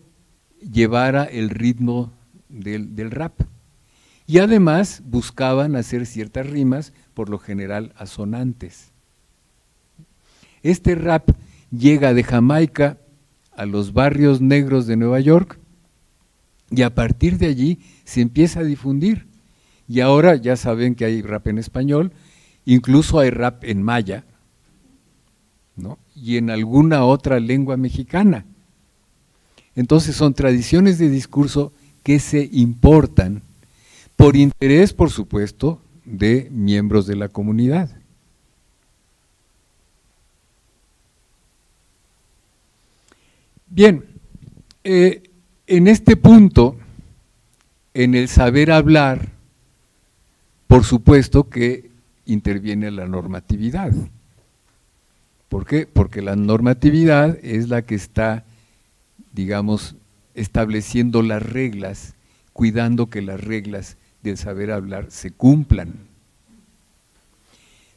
llevara el ritmo del rap. Y además buscaban hacer ciertas rimas, por lo general asonantes. Este rap llega de Jamaica a los barrios negros de Nueva York y a partir de allí se empieza a difundir. Y ahora ya saben que hay rap en español, incluso hay rap en maya, ¿no? Y en alguna otra lengua mexicana. Entonces son tradiciones de discurso que se importan por interés, por supuesto, de miembros de la comunidad. Bien, en este punto, en el saber hablar, por supuesto que interviene la normatividad. ¿Por qué? Porque la normatividad es la que está, digamos, estableciendo las reglas, cuidando que las reglas del saber hablar se cumplan.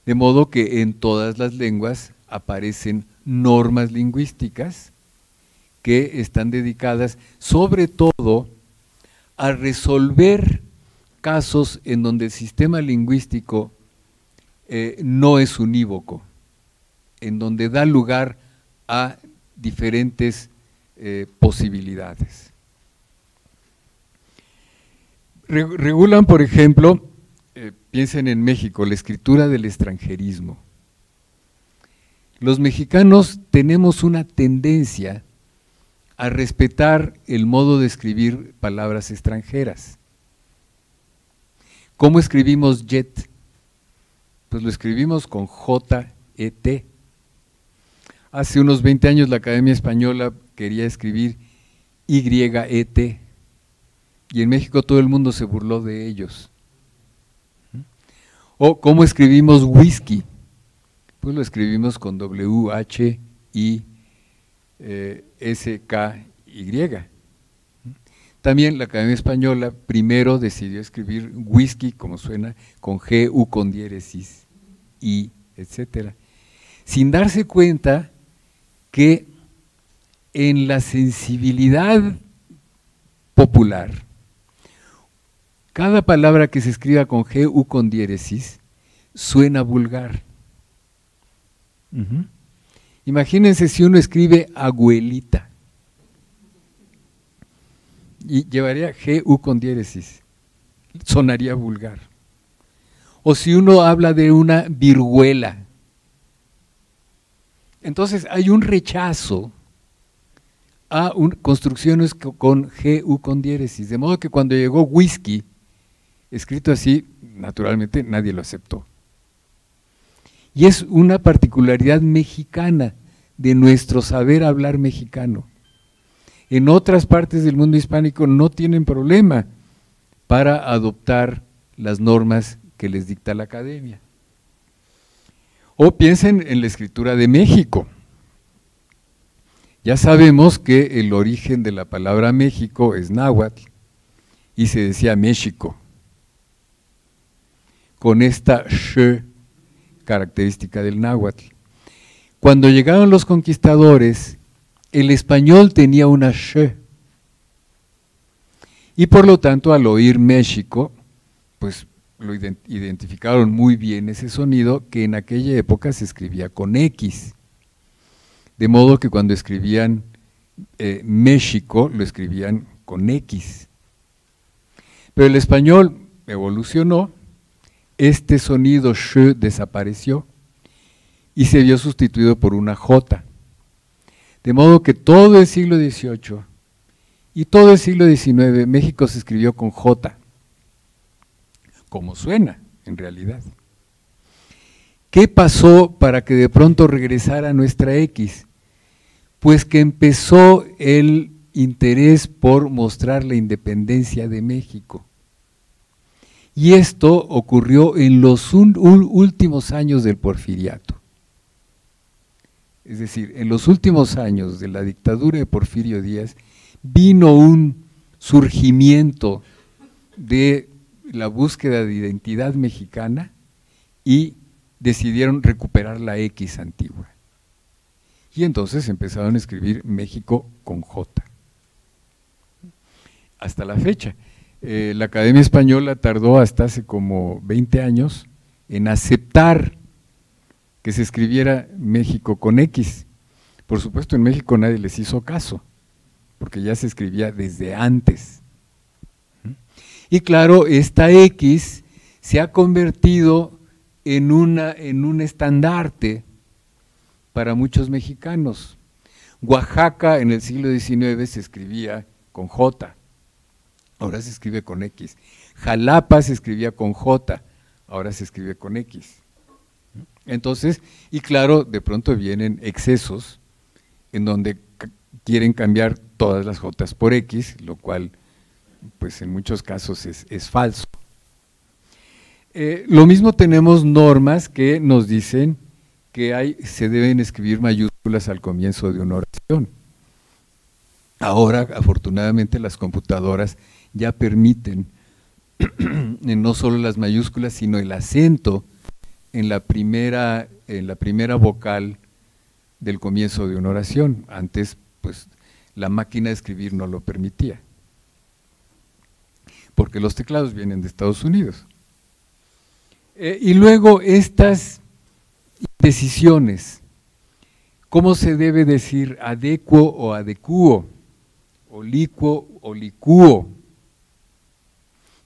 De modo que en todas las lenguas aparecen normas lingüísticas que están dedicadas sobre todo a resolver casos en donde el sistema lingüístico no es unívoco, en donde da lugar a diferentes posibilidades. Regulan, por ejemplo, piensen en México, la escritura del extranjerismo. Los mexicanos tenemos una tendencia a respetar el modo de escribir palabras extranjeras. ¿Cómo escribimos jet? Pues lo escribimos con J-E-T. Hace unos 20 años la Academia Española quería escribir Y-E-T, y en México todo el mundo se burló de ellos. ¿O cómo escribimos whisky? Pues lo escribimos con W-H-I-S-K-Y. También la Academia Española primero decidió escribir whisky, como suena, con G, U con diéresis, I, etcétera, sin darse cuenta que en la sensibilidad popular, cada palabra que se escriba con G, U con diéresis suena vulgar. Imagínense si uno escribe abuelita y llevaría G, U con diéresis, sonaría vulgar. O si uno habla de una viruela. Entonces hay un rechazo a construcciones con G, U con diéresis, de modo que cuando llegó whisky, escrito así, naturalmente nadie lo aceptó. Y es una particularidad mexicana de nuestro saber hablar mexicano. En otras partes del mundo hispánico no tienen problema para adoptar las normas que les dicta la academia. O piensen en la escritura de México. Ya sabemos que el origen de la palabra México es náhuatl y se decía México, con esta sh característica del náhuatl. Cuando llegaron los conquistadores, el español tenía una sh, y por lo tanto al oír México, pues lo identificaron muy bien ese sonido, que en aquella época se escribía con X, de modo que cuando escribían México, lo escribían con X. Pero el español, evolucionó, este sonido sh desapareció y se vio sustituido por una j. De modo que todo el siglo XVIII y todo el siglo XIX México se escribió con j, como suena en realidad. ¿Qué pasó para que de pronto regresara nuestra X? Pues que empezó el interés por mostrar la independencia de México. Y esto ocurrió en los últimos años del Porfiriato. Es decir, en los últimos años de la dictadura de Porfirio Díaz vino un surgimiento de la búsqueda de identidad mexicana y decidieron recuperar la X antigua. Y entonces empezaron a escribir México con J. Hasta la fecha. La Academia Española tardó hasta hace como 20 años en aceptar que se escribiera México con X. Por supuesto, en México nadie les hizo caso, porque ya se escribía desde antes. Y claro, esta X se ha convertido en un estandarte para muchos mexicanos. Oaxaca en el siglo XIX se escribía con J, ahora se escribe con X. Jalapa se escribía con J, ahora se escribe con X. Entonces, y claro, de pronto vienen excesos en donde quieren cambiar todas las Jotas por X, lo cual pues en muchos casos es falso. Lo mismo tenemos normas que nos dicen que se deben escribir mayúsculas al comienzo de una oración. Ahora, afortunadamente, las computadoras ya permiten no solo las mayúsculas, sino el acento en la primera vocal del comienzo de una oración. Antes, pues, la máquina de escribir no lo permitía, porque los teclados vienen de Estados Unidos. Y luego estas decisiones, ¿cómo se debe decir adecuo o adecuo, o licuo o licuo?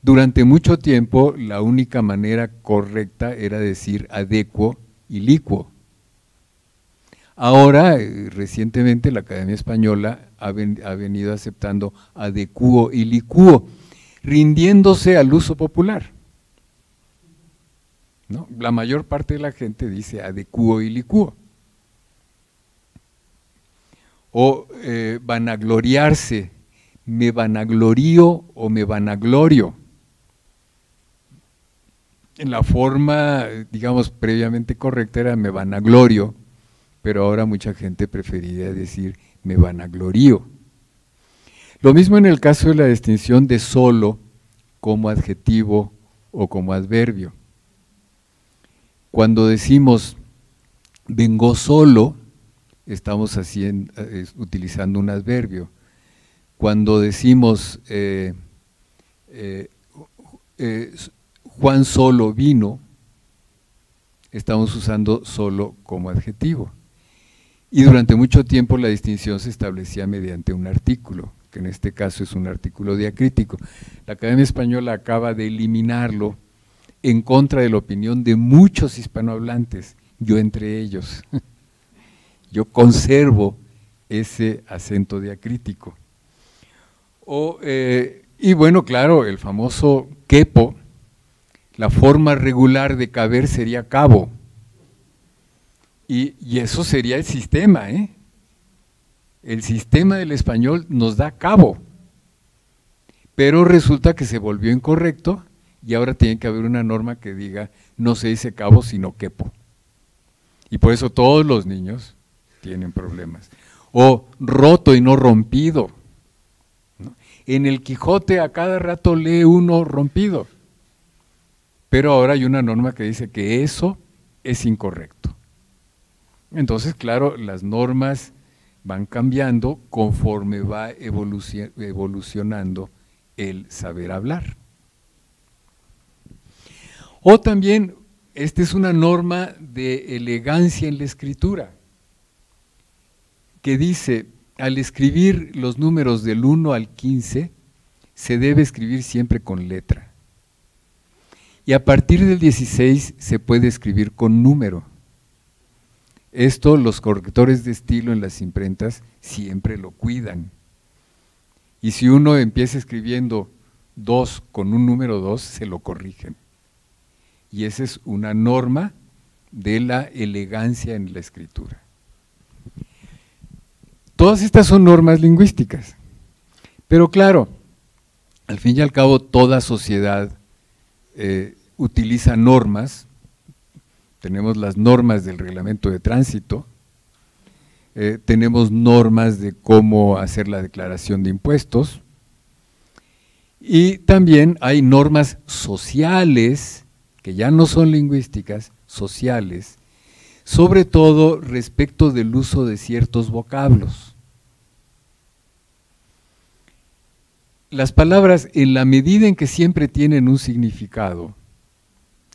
Durante mucho tiempo la única manera correcta era decir adecuo y licuo. Ahora, recientemente la Academia Española ha venido aceptando adecuo y licuo, rindiéndose al uso popular, ¿no? La mayor parte de la gente dice adecuo y licuo. O vanagloriarse, me vanaglorío o me vanaglorio. En la forma, digamos, previamente correcta era me vanaglorio, pero ahora mucha gente preferiría decir me vanaglorío. Lo mismo en el caso de la distinción de solo como adjetivo o como adverbio. Cuando decimos vengo solo, estamos utilizando un adverbio. Cuando decimos Juan solo vino, estamos usando solo como adjetivo. Y durante mucho tiempo la distinción se establecía mediante un artículo, que en este caso es un artículo diacrítico. La Academia Española acaba de eliminarlo en contra de la opinión de muchos hispanohablantes, yo entre ellos. Yo conservo ese acento diacrítico. Y bueno, claro, el famoso quepo, la forma regular de caber sería cabo. Y eso sería el sistema, ¿eh? El sistema del español nos da cabo. Pero resulta que se volvió incorrecto y ahora tiene que haber una norma que diga no se dice cabo sino quepo. Y por eso todos los niños tienen problemas. O roto y no rompido, ¿no? En el Quijote a cada rato lee uno rompido, pero ahora hay una norma que dice que eso es incorrecto. Entonces, claro, las normas van cambiando conforme va evolucionando el saber hablar. O también, esta es una norma de elegancia en la escritura, que dice, al escribir los números del 1 al 15, se debe escribir siempre con letra. y a partir del 16 se puede escribir con número. Esto los correctores de estilo en las imprentas siempre lo cuidan. Y si uno empieza escribiendo 2 con un número 2, se lo corrigen. Y esa es una norma de la elegancia en la escritura. Todas estas son normas lingüísticas, pero claro, al fin y al cabo toda sociedad utiliza normas. Tenemos las normas del reglamento de tránsito, tenemos normas de cómo hacer la declaración de impuestos, y también hay normas sociales, que ya no son lingüísticas, sociales, sobre todo respecto del uso de ciertos vocablos. Las palabras, en la medida en que siempre tienen un significado,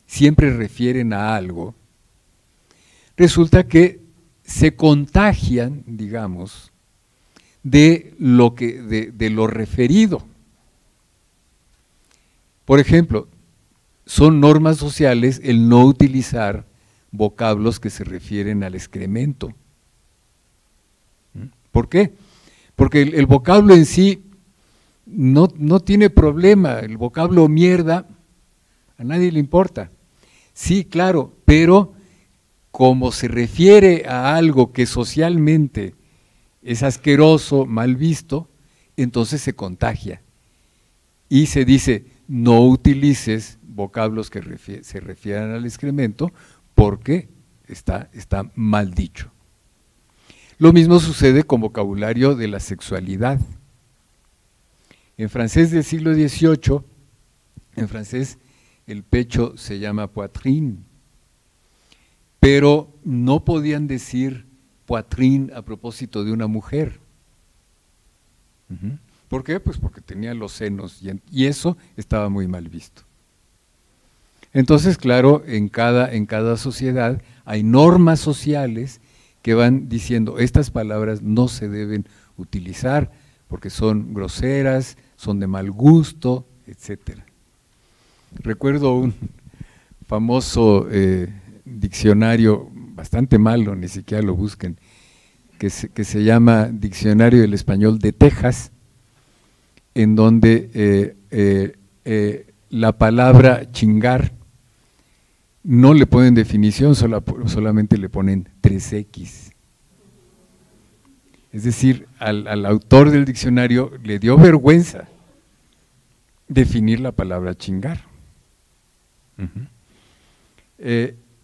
siempre refieren a algo, resulta que se contagian, digamos, de lo referido. Por ejemplo, son normas sociales el no utilizar vocablos que se refieren al excremento. ¿Por qué? Porque el vocablo en sí no tiene problema, el vocablo mierda a nadie le importa. Sí, claro, pero como se refiere a algo que socialmente es asqueroso, mal visto, entonces se contagia. Y se dice, no utilices vocablos que se refieran al excremento porque está mal dicho. Lo mismo sucede con vocabulario de la sexualidad. En francés del siglo XVIII, en francés el pecho se llama poitrine, pero no podían decir poitrine a propósito de una mujer. ¿Por qué? Pues porque tenía los senos y eso estaba muy mal visto. Entonces, claro, en cada sociedad hay normas sociales que van diciendo estas palabras no se deben utilizar porque son groseras, son de mal gusto, etcétera. Recuerdo un famoso diccionario, bastante malo, ni siquiera lo busquen, que se llama Diccionario del Español de Texas, en donde la palabra chingar no le ponen definición, solamente le ponen 3X. Es decir, al autor del diccionario le dio vergüenza definir la palabra chingar.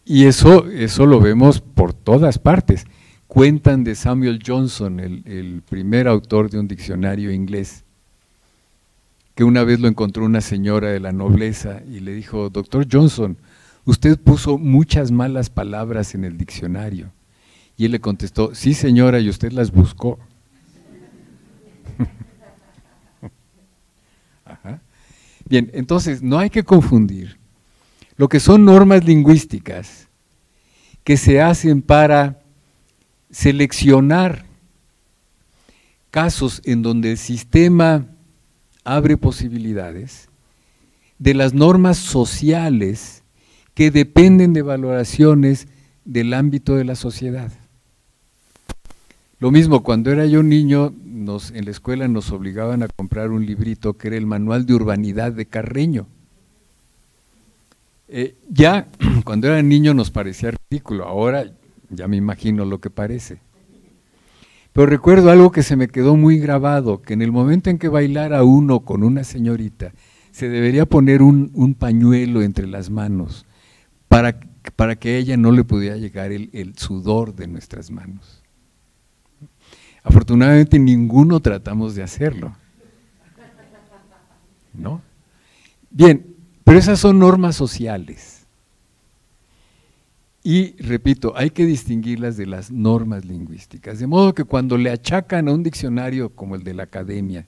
Y eso lo vemos por todas partes. Cuentan de Samuel Johnson, el primer autor de un diccionario inglés, que una vez lo encontró una señora de la nobleza y le dijo, doctor Johnson, usted puso muchas malas palabras en el diccionario. Y él le contestó, sí señora, y usted las buscó. Ajá. Bien, entonces no hay que confundir lo que son normas lingüísticas que se hacen para seleccionar casos en donde el sistema abre posibilidades, de las normas sociales que dependen de valoraciones del ámbito de la sociedad. Lo mismo, cuando era yo niño, en la escuela nos obligaban a comprar un librito que era el Manual de Urbanidad de Carreño. Ya cuando era niño nos parecía ridículo, ahora ya me imagino lo que parece. Pero recuerdo algo que se me quedó muy grabado, que en el momento en que bailara uno con una señorita, se debería poner un pañuelo entre las manos para que a ella no le pudiera llegar el sudor de nuestras manos. Afortunadamente ninguno tratamos de hacerlo, ¿no? Bien, pero esas son normas sociales. Y, repito, hay que distinguirlas de las normas lingüísticas, de modo que cuando le achacan a un diccionario como el de la academia,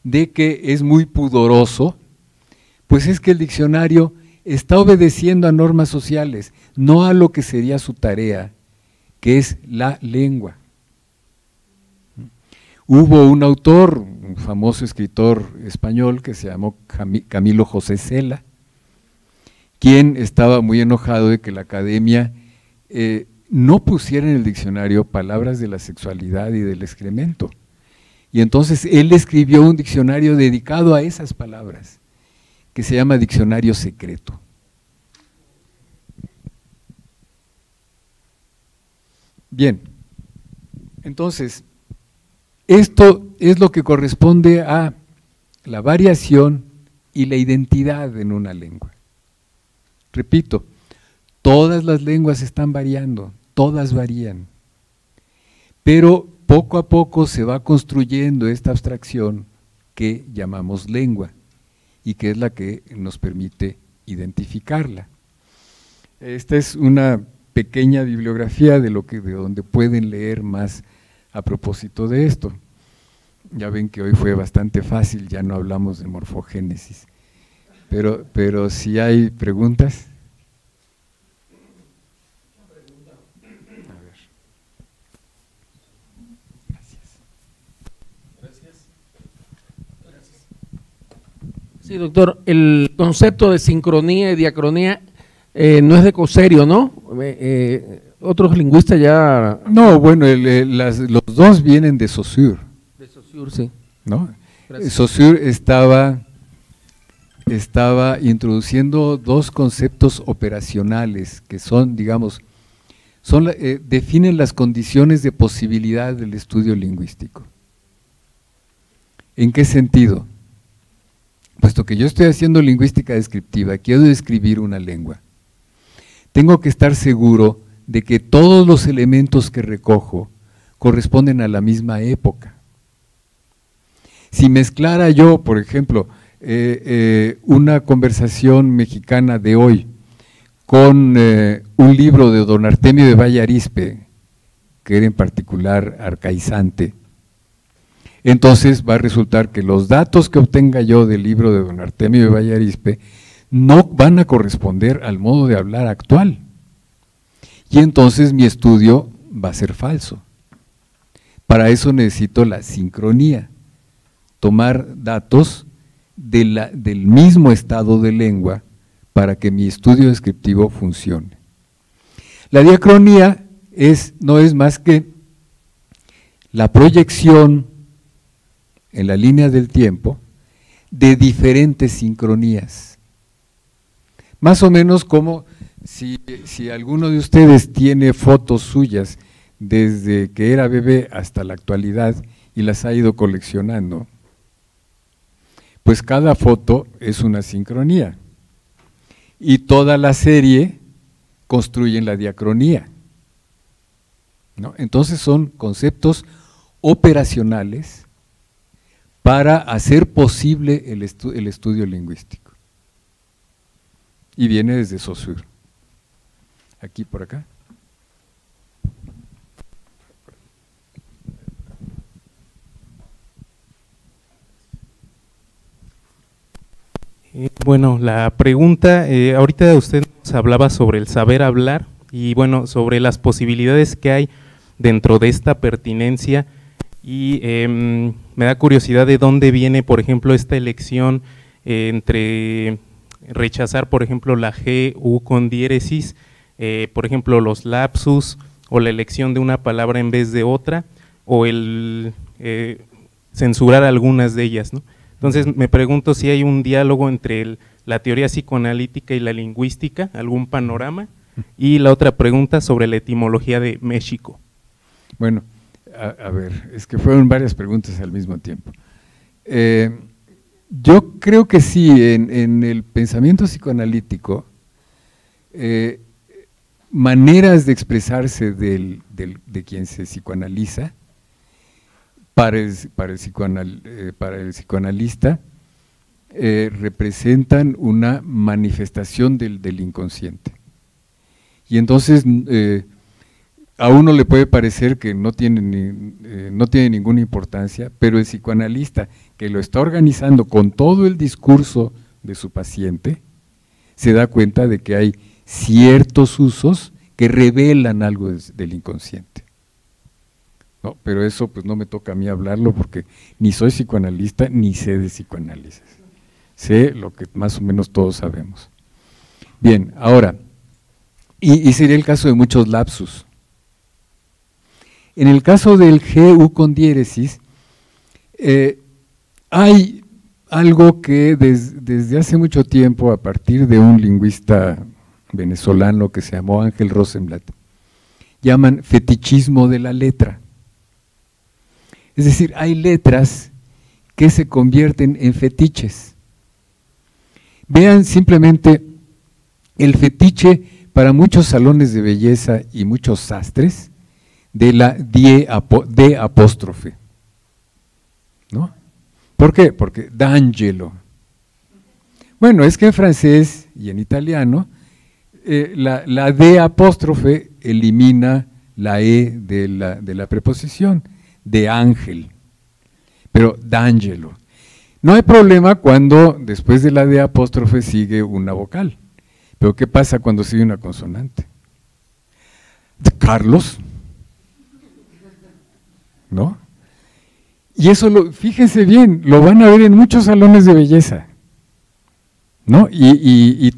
de que es muy pudoroso, pues es que el diccionario está obedeciendo a normas sociales, no a lo que sería su tarea, que es la lengua. Hubo un autor, un famoso escritor español que se llamó Camilo José Cela, quien estaba muy enojado de que la academia no pusiera en el diccionario palabras de la sexualidad y del excremento. Y entonces él escribió un diccionario dedicado a esas palabras, que se llama Diccionario Secreto. Bien, entonces, esto es lo que corresponde a la variación y la identidad en una lengua. Repito, todas las lenguas están variando, todas varían, pero poco a poco se va construyendo esta abstracción que llamamos lengua y que es la que nos permite identificarla. Esta es una pequeña bibliografía de donde pueden leer más a propósito de esto. Ya ven que hoy fue bastante fácil, ya no hablamos de morfogénesis, pero si hay preguntas. Sí, doctor, el concepto de sincronía y diacronía no es de Coserio, ¿no? Otros lingüistas ya… No, bueno, los dos vienen de Saussure. De Saussure, sí. ¿No? Gracias. Saussure estaba introduciendo dos conceptos operacionales que son, digamos, definen las condiciones de posibilidad del estudio lingüístico. ¿En qué sentido? Puesto que yo estoy haciendo lingüística descriptiva, quiero describir una lengua, tengo que estar seguro de que todos los elementos que recojo corresponden a la misma época. Si mezclara yo, por ejemplo, una conversación mexicana de hoy con un libro de don Artemio de Valle Arizpe, que era en particular arcaizante, entonces va a resultar que los datos que obtenga yo del libro de don Artemio de Valle Arizpe no van a corresponder al modo de hablar actual. Y entonces mi estudio va a ser falso. Para eso necesito la sincronía, tomar datos del mismo estado de lengua para que mi estudio descriptivo funcione. La diacronía no es más que la proyección en la línea del tiempo de diferentes sincronías. Más o menos como si alguno de ustedes tiene fotos suyas desde que era bebé hasta la actualidad y las ha ido coleccionando, pues cada foto es una sincronía y toda la serie construyen la diacronía, ¿no? Entonces son conceptos operacionales para hacer posible el estudio lingüístico. Y viene desde Saussure. Aquí, por acá. Bueno, la pregunta, ahorita usted nos hablaba sobre el saber hablar y bueno, sobre las posibilidades que hay dentro de esta pertinencia y me da curiosidad de dónde viene, por ejemplo, esta elección entre rechazar, por ejemplo, la G, U con diéresis, por ejemplo, los lapsus o la elección de una palabra en vez de otra o el censurar algunas de ellas, ¿no? Entonces me pregunto si hay un diálogo entre la teoría psicoanalítica y la lingüística, algún panorama, y la otra pregunta sobre la etimología de México. Bueno, a ver, es que fueron varias preguntas al mismo tiempo. Yo creo que sí, en el pensamiento psicoanalítico, maneras de expresarse de quien se psicoanaliza, para el psicoanalista, representan una manifestación del inconsciente. Y entonces a uno le puede parecer que no tiene ninguna importancia, pero el psicoanalista que lo está organizando con todo el discurso de su paciente, se da cuenta de que hay ciertos usos que revelan algo del inconsciente. No, pero eso pues no me toca a mí hablarlo porque ni soy psicoanalista ni sé de psicoanálisis. Sé lo que más o menos todos sabemos. Bien, ahora, y sería el caso de muchos lapsus. En el caso del GU con diéresis, hay algo que desde hace mucho tiempo, a partir de un lingüista venezolano que se llamó Ángel Rosenblatt, llaman fetichismo de la letra. Es decir, hay letras que se convierten en fetiches. Vean simplemente el fetiche para muchos salones de belleza y muchos sastres de la D apóstrofe, ¿no? ¿Por qué? Porque d'Angelo. Bueno, es que en francés y en italiano la D apóstrofe elimina la E de la preposición, de ángel, pero d'Angelo. No hay problema cuando después de la D apóstrofe sigue una vocal, pero ¿qué pasa cuando sigue una consonante? De Carlos, ¿no? Y eso, fíjense bien, lo van a ver en muchos salones de belleza, ¿no? Y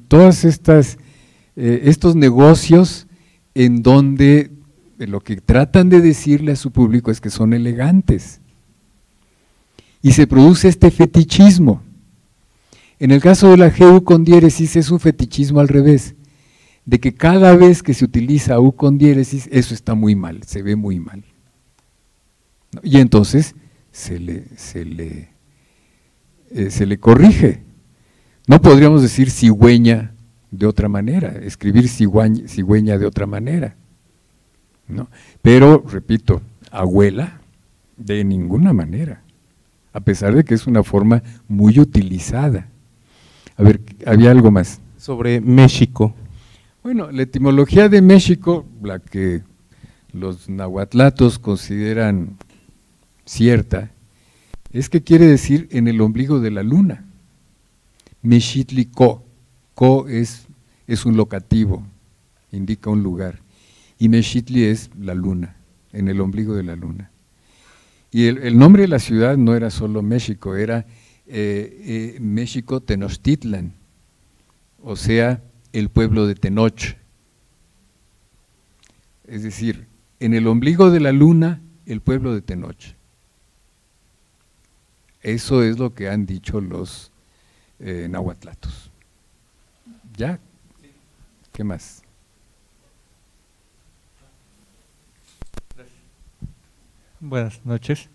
todas estos negocios en donde lo que tratan de decirle a su público es que son elegantes. Y se produce este fetichismo. En el caso de la GU con diéresis es un fetichismo al revés, de que cada vez que se utiliza U con diéresis, eso está muy mal, se ve muy mal. Y entonces se le corrige. No podríamos decir cigüeña de otra manera, escribir cigüeña de otra manera, ¿no? Pero, repito, abuela, de ninguna manera, a pesar de que es una forma muy utilizada. A ver, ¿había algo más? Sobre México. Bueno, la etimología de México, la que los nahuatlatos consideran cierta, es que quiere decir en el ombligo de la luna. Mexitlico, co es un locativo, indica un lugar, y Mexitli es la luna, en el ombligo de la luna. Y el nombre de la ciudad no era solo México, era México Tenochtitlan, o sea, el pueblo de Tenoch. Es decir, en el ombligo de la luna, el pueblo de Tenoch. Eso es lo que han dicho los nahuatlatos. ¿Ya? ¿Qué más? Buenas noches.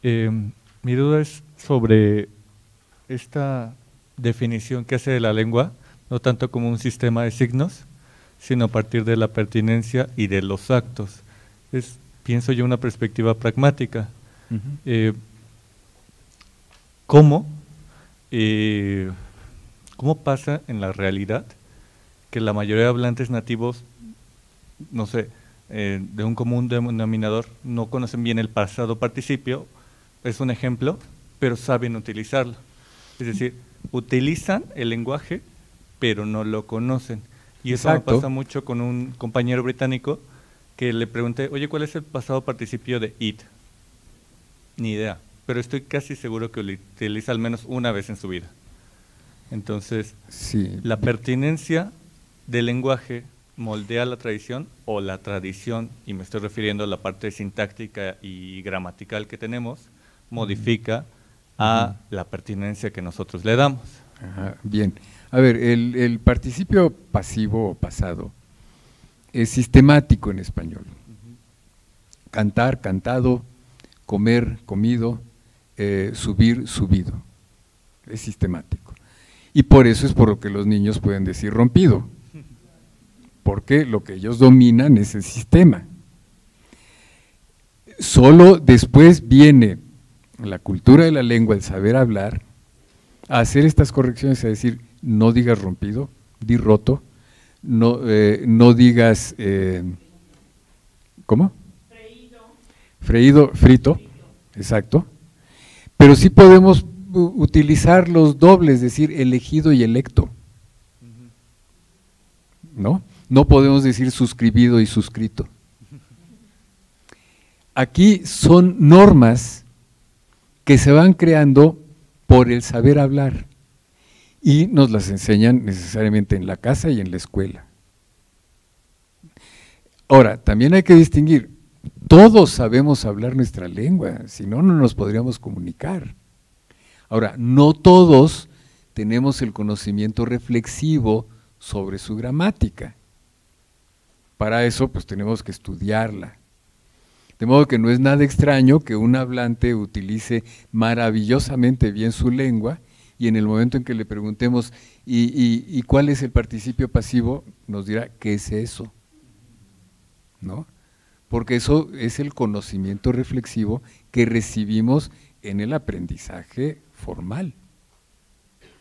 Mi duda es sobre esta definición que hace de la lengua, no tanto como un sistema de signos, sino a partir de la pertinencia y de los actos. Es, pienso yo, una perspectiva pragmática. ¿Cómo pasa en la realidad que la mayoría de hablantes nativos, no sé, de un común denominador, no conocen bien el pasado participio, es un ejemplo, pero saben utilizarlo? Es decir, utilizan el lenguaje, pero no lo conocen. Y eso me pasa mucho con un compañero británico que le pregunté, oye, ¿cuál es el pasado participio de it? Ni idea, pero estoy casi seguro que lo utiliza al menos una vez en su vida. Entonces, sí, la pertinencia del lenguaje moldea la tradición, o la tradición, y me estoy refiriendo a la parte sintáctica y gramatical que tenemos, modifica a la pertinencia que nosotros le damos. Ajá, bien. A ver, el participio pasivo o pasado es sistemático en español. Cantar, cantado, comer, comido, subir, subido. Es sistemático. Y por eso es por lo que los niños pueden decir rompido, porque lo que ellos dominan es el sistema. Solo después viene la cultura de la lengua, el saber hablar, a hacer estas correcciones, a decir, no digas rompido, di roto, no digas, ¿cómo? Freído, frito, exacto, pero sí podemos utilizar los dobles, es decir, elegido y electo, ¿no? No podemos decir suscribido y suscrito. Aquí son normas que se van creando por el saber hablar, y nos las enseñan necesariamente en la casa y en la escuela. Ahora, también hay que distinguir, todos sabemos hablar nuestra lengua, si no, no nos podríamos comunicar. Ahora, no todos tenemos el conocimiento reflexivo sobre su gramática. Para eso, pues tenemos que estudiarla. De modo que no es nada extraño que un hablante utilice maravillosamente bien su lengua y en el momento en que le preguntemos ¿y cuál es el participio pasivo? Nos dirá, ¿qué es eso? ¿No? Porque eso es el conocimiento reflexivo que recibimos en el aprendizaje formal.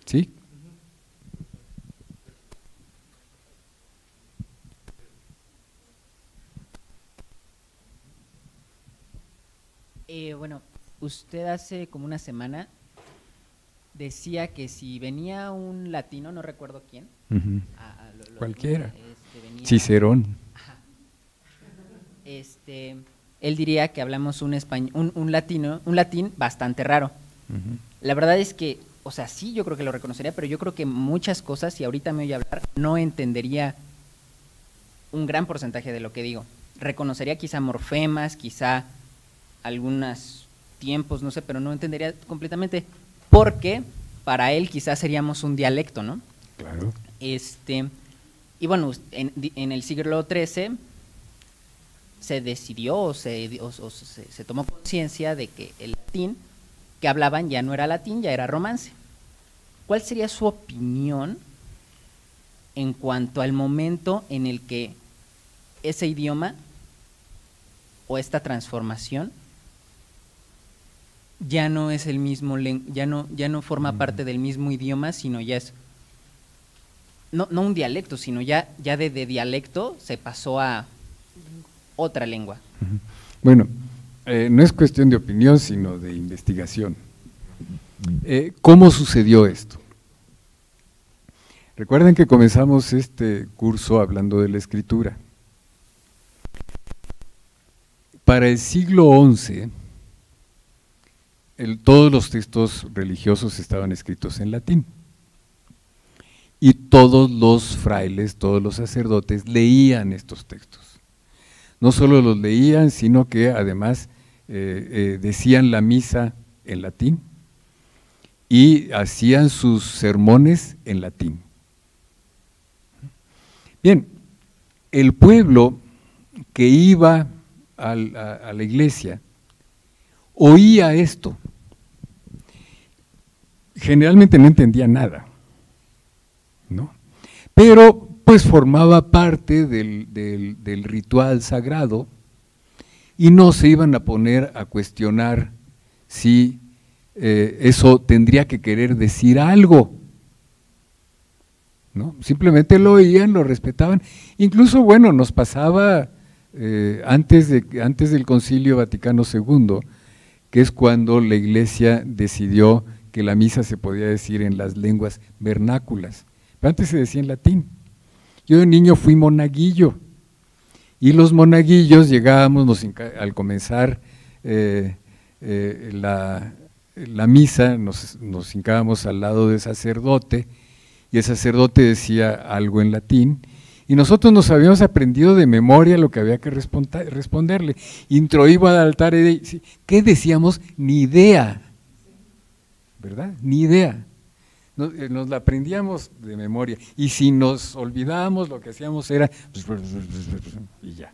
¿Sí? Bueno, usted hace como una semana decía que si venía un latino, no recuerdo quién. Cualquiera. Venía, Cicerón. Ajá, él diría que hablamos un latín bastante raro. La verdad es que, o sea, sí, yo creo que lo reconocería, pero yo creo que muchas cosas, si ahorita me oye hablar, no entendería un gran porcentaje de lo que digo. Reconocería quizá morfemas, quizá algunos tiempos, no sé, pero no entendería completamente, porque para él quizás seríamos un dialecto, ¿no? Claro. Y bueno, en el siglo XIII se decidió se tomó conciencia de que el latín que hablaban ya no era latín, ya era romance. ¿Cuál sería su opinión en cuanto al momento en el que ese idioma o esta transformación ya no es el mismo, ya no forma parte del mismo idioma, sino ya es no un dialecto, sino ya de dialecto se pasó a otra lengua? Bueno, no es cuestión de opinión, sino de investigación. ¿Cómo sucedió esto? Recuerden que comenzamos este curso hablando de la escritura. Para el siglo XI, todos los textos religiosos estaban escritos en latín. Y todos los frailes, todos los sacerdotes leían estos textos. No solo los leían, sino que además decían la misa en latín y hacían sus sermones en latín. Bien, el pueblo que iba a la iglesia oía esto. Generalmente no entendía nada, ¿no? Pero pues formaba parte del ritual sagrado y no se iban a poner a cuestionar si eso tendría que querer decir algo, ¿no? Simplemente lo oían, lo respetaban. Incluso, bueno, nos pasaba antes del Concilio Vaticano II, que es cuando la Iglesia decidió que la misa se podía decir en las lenguas vernáculas, pero antes se decía en latín. Yo de niño fui monaguillo, y los monaguillos llegábamos, al comenzar la misa, nos hincábamos al lado del sacerdote, y el sacerdote decía algo en latín, y nosotros nos habíamos aprendido de memoria lo que había que responderle. Introibo ad altare, ¿qué decíamos? Ni idea, ¿verdad? Ni idea. Nos la aprendíamos de memoria, y si nos olvidábamos, lo que hacíamos era y ya,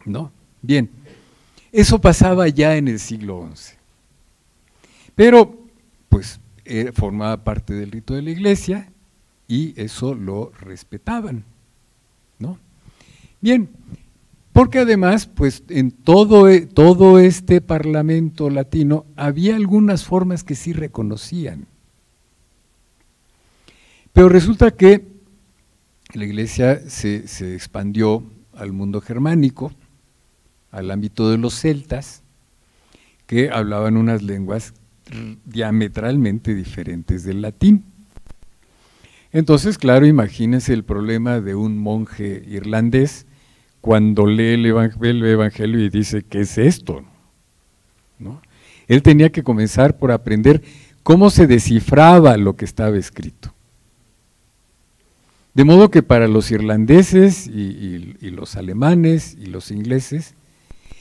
¿no? Bien, eso pasaba ya en el siglo XI, pero pues formaba parte del rito de la iglesia y eso lo respetaban, ¿no? Bien, porque además, pues en todo este parlamento latino había algunas formas que sí reconocían. Pero resulta que la iglesia se expandió al mundo germánico, al ámbito de los celtas, que hablaban unas lenguas diametralmente diferentes del latín. Entonces, claro, imagínense el problema de un monje irlandés cuando lee el Evangelio y dice, ¿qué es esto? ¿No? Él tenía que comenzar por aprender cómo se descifraba lo que estaba escrito. De modo que para los irlandeses y los alemanes y los ingleses,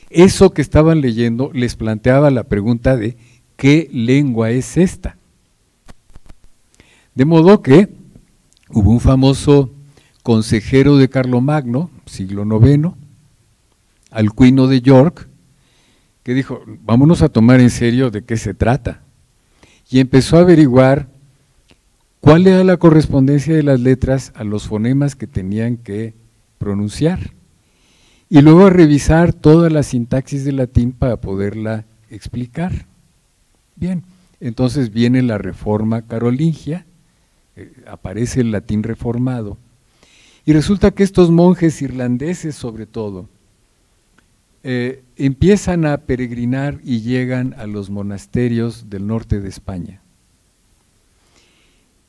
eso que estaban leyendo les planteaba la pregunta de ¿qué lengua es esta? De modo que hubo un famoso consejero de Carlomagno, siglo IX, Alcuino de York, que dijo, vámonos a tomar en serio de qué se trata. Y empezó a averiguar cuál era la correspondencia de las letras a los fonemas que tenían que pronunciar. Y luego a revisar toda la sintaxis del latín para poderla explicar. Bien, entonces viene la Reforma Carolingia, aparece el latín reformado, y resulta que estos monjes irlandeses sobre todo, empiezan a peregrinar y llegan a los monasterios del norte de España.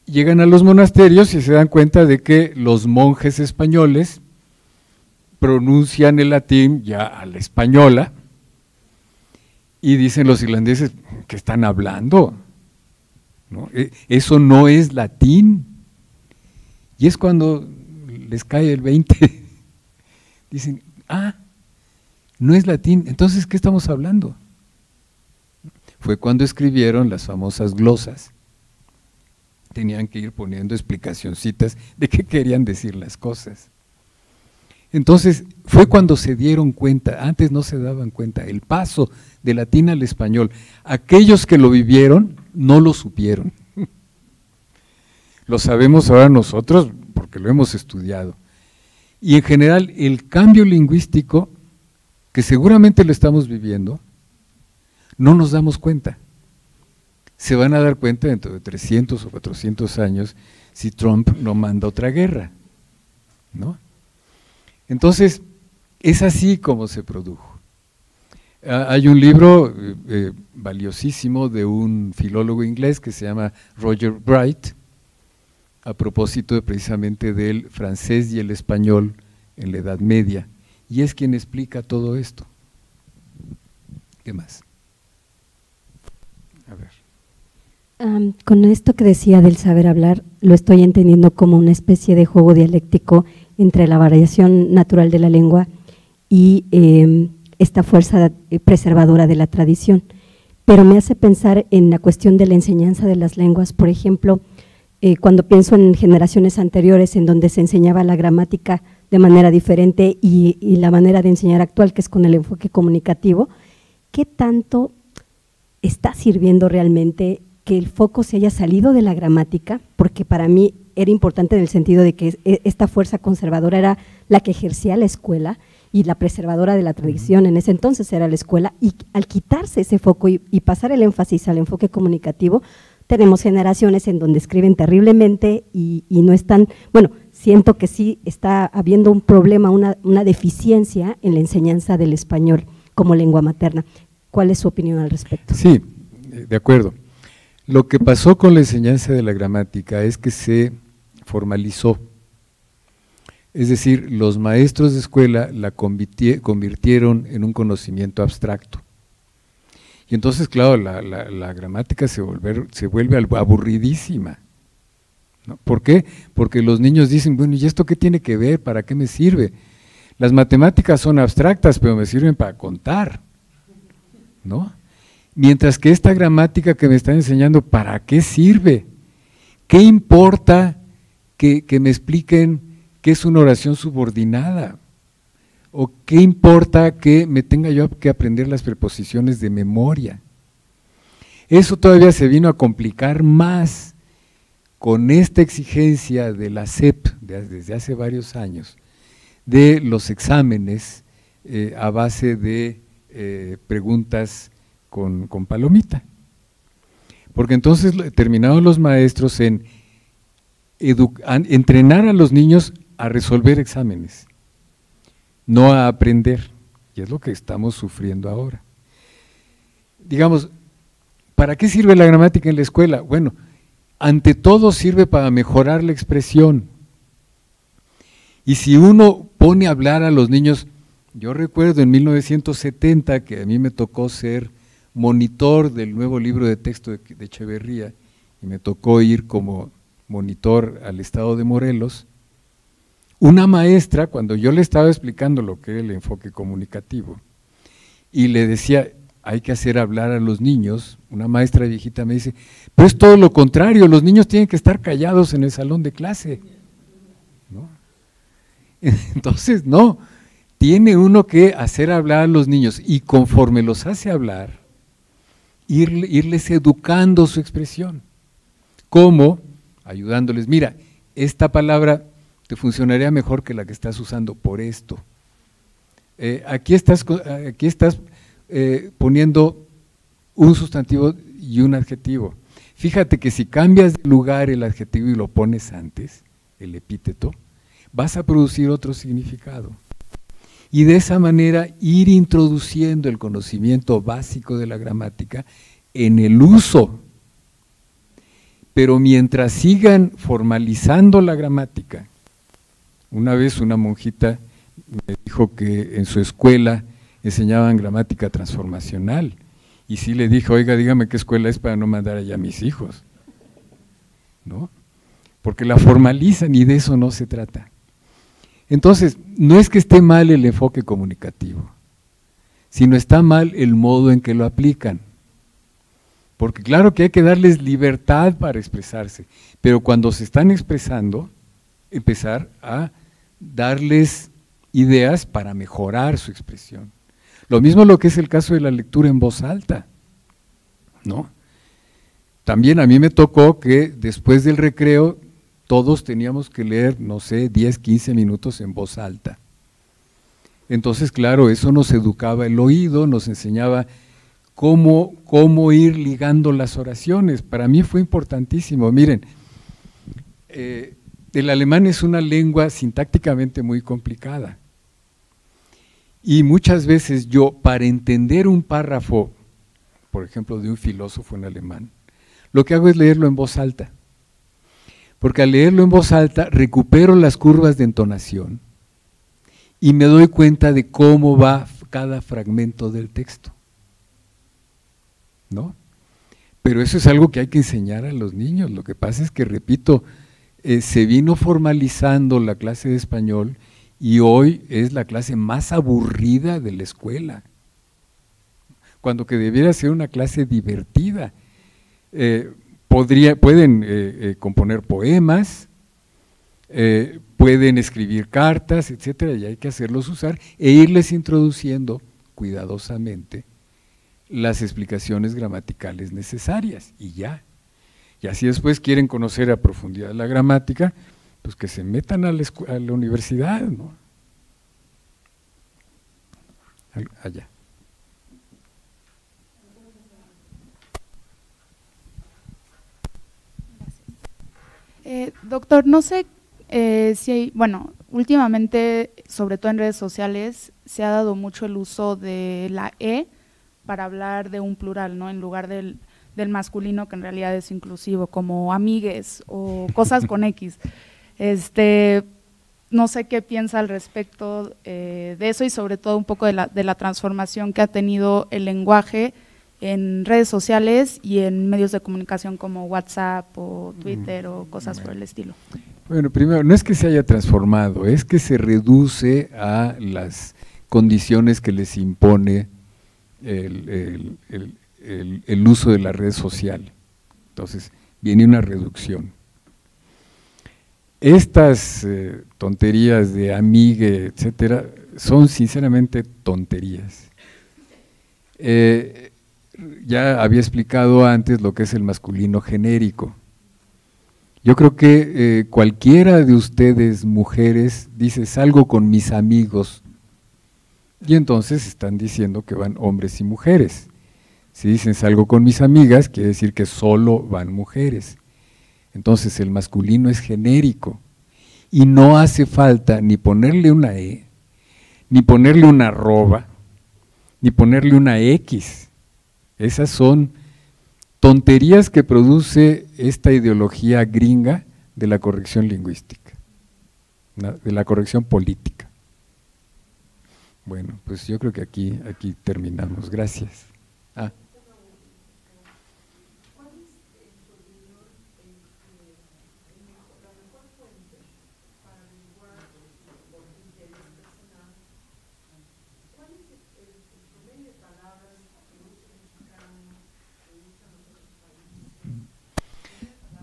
Llegan a los monasterios y se dan cuenta de que los monjes españoles pronuncian el latín ya a la española y dicen los irlandeses, ¿qué están hablando? ¿No? Eso no es latín. Y es cuando les cae el 20. Dicen, no es latín, entonces ¿qué estamos hablando? Fue cuando escribieron las famosas glosas. Tenían que ir poniendo explicacioncitas de qué querían decir las cosas. Entonces fue cuando se dieron cuenta, antes no se daban cuenta, el paso del latín al español. Aquellos que lo vivieron no lo supieron. Lo sabemos ahora nosotros porque lo hemos estudiado. Y en general el cambio lingüístico, que seguramente lo estamos viviendo, no nos damos cuenta. Se van a dar cuenta dentro de 300 o 400 años si Trump no manda otra guerra, ¿no? Entonces, es así como se produjo. Hay un libro valiosísimo de un filólogo inglés que se llama Roger Bright, a propósito precisamente del francés y el español en la Edad Media, y es quien explica todo esto. ¿Qué más? A ver. Con esto que decía del saber hablar, lo estoy entendiendo como una especie de juego dialéctico entre la variación natural de la lengua y esta fuerza preservadora de la tradición. Pero me hace pensar en la cuestión de la enseñanza de las lenguas, por ejemplo, cuando pienso en generaciones anteriores en donde se enseñaba la gramática de manera diferente y la manera de enseñar actual, que es con el enfoque comunicativo, ¿qué tanto está sirviendo realmente que el foco se haya salido de la gramática? Porque para mí era importante en el sentido de que esta fuerza conservadora era la que ejercía la escuela y la preservadora de la tradición en ese entonces era la escuela, y al quitarse ese foco y pasar el énfasis al enfoque comunicativo, tenemos generaciones en donde escriben terriblemente y no están, bueno, siento que sí está habiendo un problema, una deficiencia en la enseñanza del español como lengua materna. ¿Cuál es su opinión al respecto? Sí, de acuerdo. Lo que pasó con la enseñanza de la gramática es que se formalizó, es decir, los maestros de escuela la convirtieron en un conocimiento abstracto. Y entonces, claro, la gramática se vuelve aburridísima, ¿no? ¿Por qué? Porque los niños dicen, bueno, ¿y esto qué tiene que ver? ¿Para qué me sirve? Las matemáticas son abstractas, pero me sirven para contar, ¿no? Mientras que esta gramática que me están enseñando, ¿para qué sirve? ¿Qué importa que me expliquen qué es una oración subordinada? ¿O qué importa que me tenga yo que aprender las preposiciones de memoria? Eso todavía se vino a complicar más con esta exigencia de la SEP desde hace varios años, de los exámenes a base de preguntas con palomita. Porque entonces terminaron los maestros en entrenar a los niños a resolver exámenes, no a aprender, y es lo que estamos sufriendo ahora. Digamos, ¿para qué sirve la gramática en la escuela? Bueno, ante todo sirve para mejorar la expresión. Y si uno pone a hablar a los niños, yo recuerdo en 1970 que a mí me tocó ser monitor del nuevo libro de texto de Echeverría, y me tocó ir como monitor al estado de Morelos, una maestra, cuando yo le estaba explicando lo que era el enfoque comunicativo, y le decía, hay que hacer hablar a los niños, una maestra viejita me dice, pero es todo lo contrario, los niños tienen que estar callados en el salón de clase, ¿no? Entonces, no, tiene uno que hacer hablar a los niños, y conforme los hace hablar, irles educando su expresión. ¿Cómo? Ayudándoles, mira, esta palabra te funcionaría mejor que la que estás usando por esto. Aquí estás poniendo un sustantivo y un adjetivo. Fíjate que si cambias de lugar el adjetivo y lo pones antes, el epíteto, vas a producir otro significado. Y de esa manera ir introduciendo el conocimiento básico de la gramática en el uso. Pero mientras sigan formalizando la gramática, una vez una monjita me dijo que en su escuela enseñaban gramática transformacional, y sí le dije, oiga, dígame qué escuela es para no mandar allá a mis hijos, ¿no? Porque la formalizan y de eso no se trata. Entonces, no es que esté mal el enfoque comunicativo, sino está mal el modo en que lo aplican. Porque claro que hay que darles libertad para expresarse, pero cuando se están expresando, empezar a darles ideas para mejorar su expresión. Lo mismo lo que es el caso de la lectura en voz alta, ¿no? También a mí me tocó que después del recreo todos teníamos que leer, no sé, 10, 15 minutos en voz alta. Entonces, claro, eso nos educaba el oído, nos enseñaba cómo ir ligando las oraciones. Para mí fue importantísimo. Miren, el alemán es una lengua sintácticamente muy complicada. Y muchas veces yo, para entender un párrafo, por ejemplo, de un filósofo en alemán, lo que hago es leerlo en voz alta. Porque al leerlo en voz alta recupero las curvas de entonación y me doy cuenta de cómo va cada fragmento del texto, ¿no? Pero eso es algo que hay que enseñar a los niños. Lo que pasa es que, repito, se vino formalizando la clase de español y hoy es la clase más aburrida de la escuela, cuando que debiera ser una clase divertida. Pueden componer poemas, pueden escribir cartas, etcétera, y hay que hacerlos usar e irles introduciendo cuidadosamente las explicaciones gramaticales necesarias, y ya. Y así después quieren conocer a profundidad la gramática, pues que se metan a la universidad, ¿no? Allá. Doctor, no sé si hay, bueno, últimamente, sobre todo en redes sociales, se ha dado mucho el uso de la E para hablar de un plural, ¿no? En lugar del masculino, que en realidad es inclusivo, como amigues o cosas con X. No sé qué piensa al respecto de eso y sobre todo un poco de la transformación que ha tenido el lenguaje en redes sociales y en medios de comunicación como WhatsApp o Twitter o cosas por el estilo. Bueno, primero, no es que se haya transformado, es que se reduce a las condiciones que les impone el uso de la red social. Entonces, viene una reducción. Estas tonterías de amigue, etcétera, son sinceramente tonterías. Ya había explicado antes lo que es el masculino genérico. Yo creo que cualquiera de ustedes, mujeres, dice salgo con mis amigos, y entonces están diciendo que van hombres y mujeres. Si dicen salgo con mis amigas, quiere decir que solo van mujeres. Entonces el masculino es genérico y no hace falta ni ponerle una E, ni ponerle una arroba, ni ponerle una X. Esas son tonterías que produce esta ideología gringa de la corrección lingüística, de la corrección política. Bueno, pues yo creo que aquí terminamos. Gracias.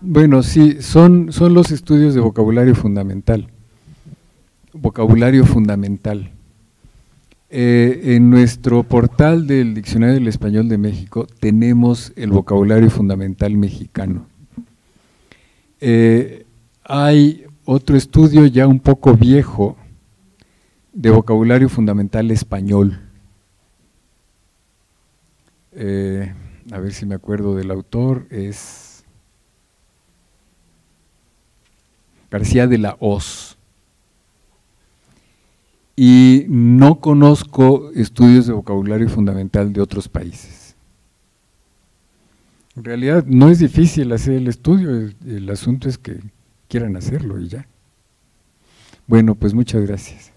Bueno, sí, son los estudios de vocabulario fundamental. Vocabulario fundamental. En nuestro portal del Diccionario del Español de México tenemos el vocabulario fundamental mexicano. Hay otro estudio ya un poco viejo de vocabulario fundamental español. A ver si me acuerdo del autor, es García de la Hoz. Y no conozco estudios de vocabulario fundamental de otros países. En realidad no es difícil hacer el estudio, el asunto es que quieran hacerlo y ya. Bueno, pues muchas gracias.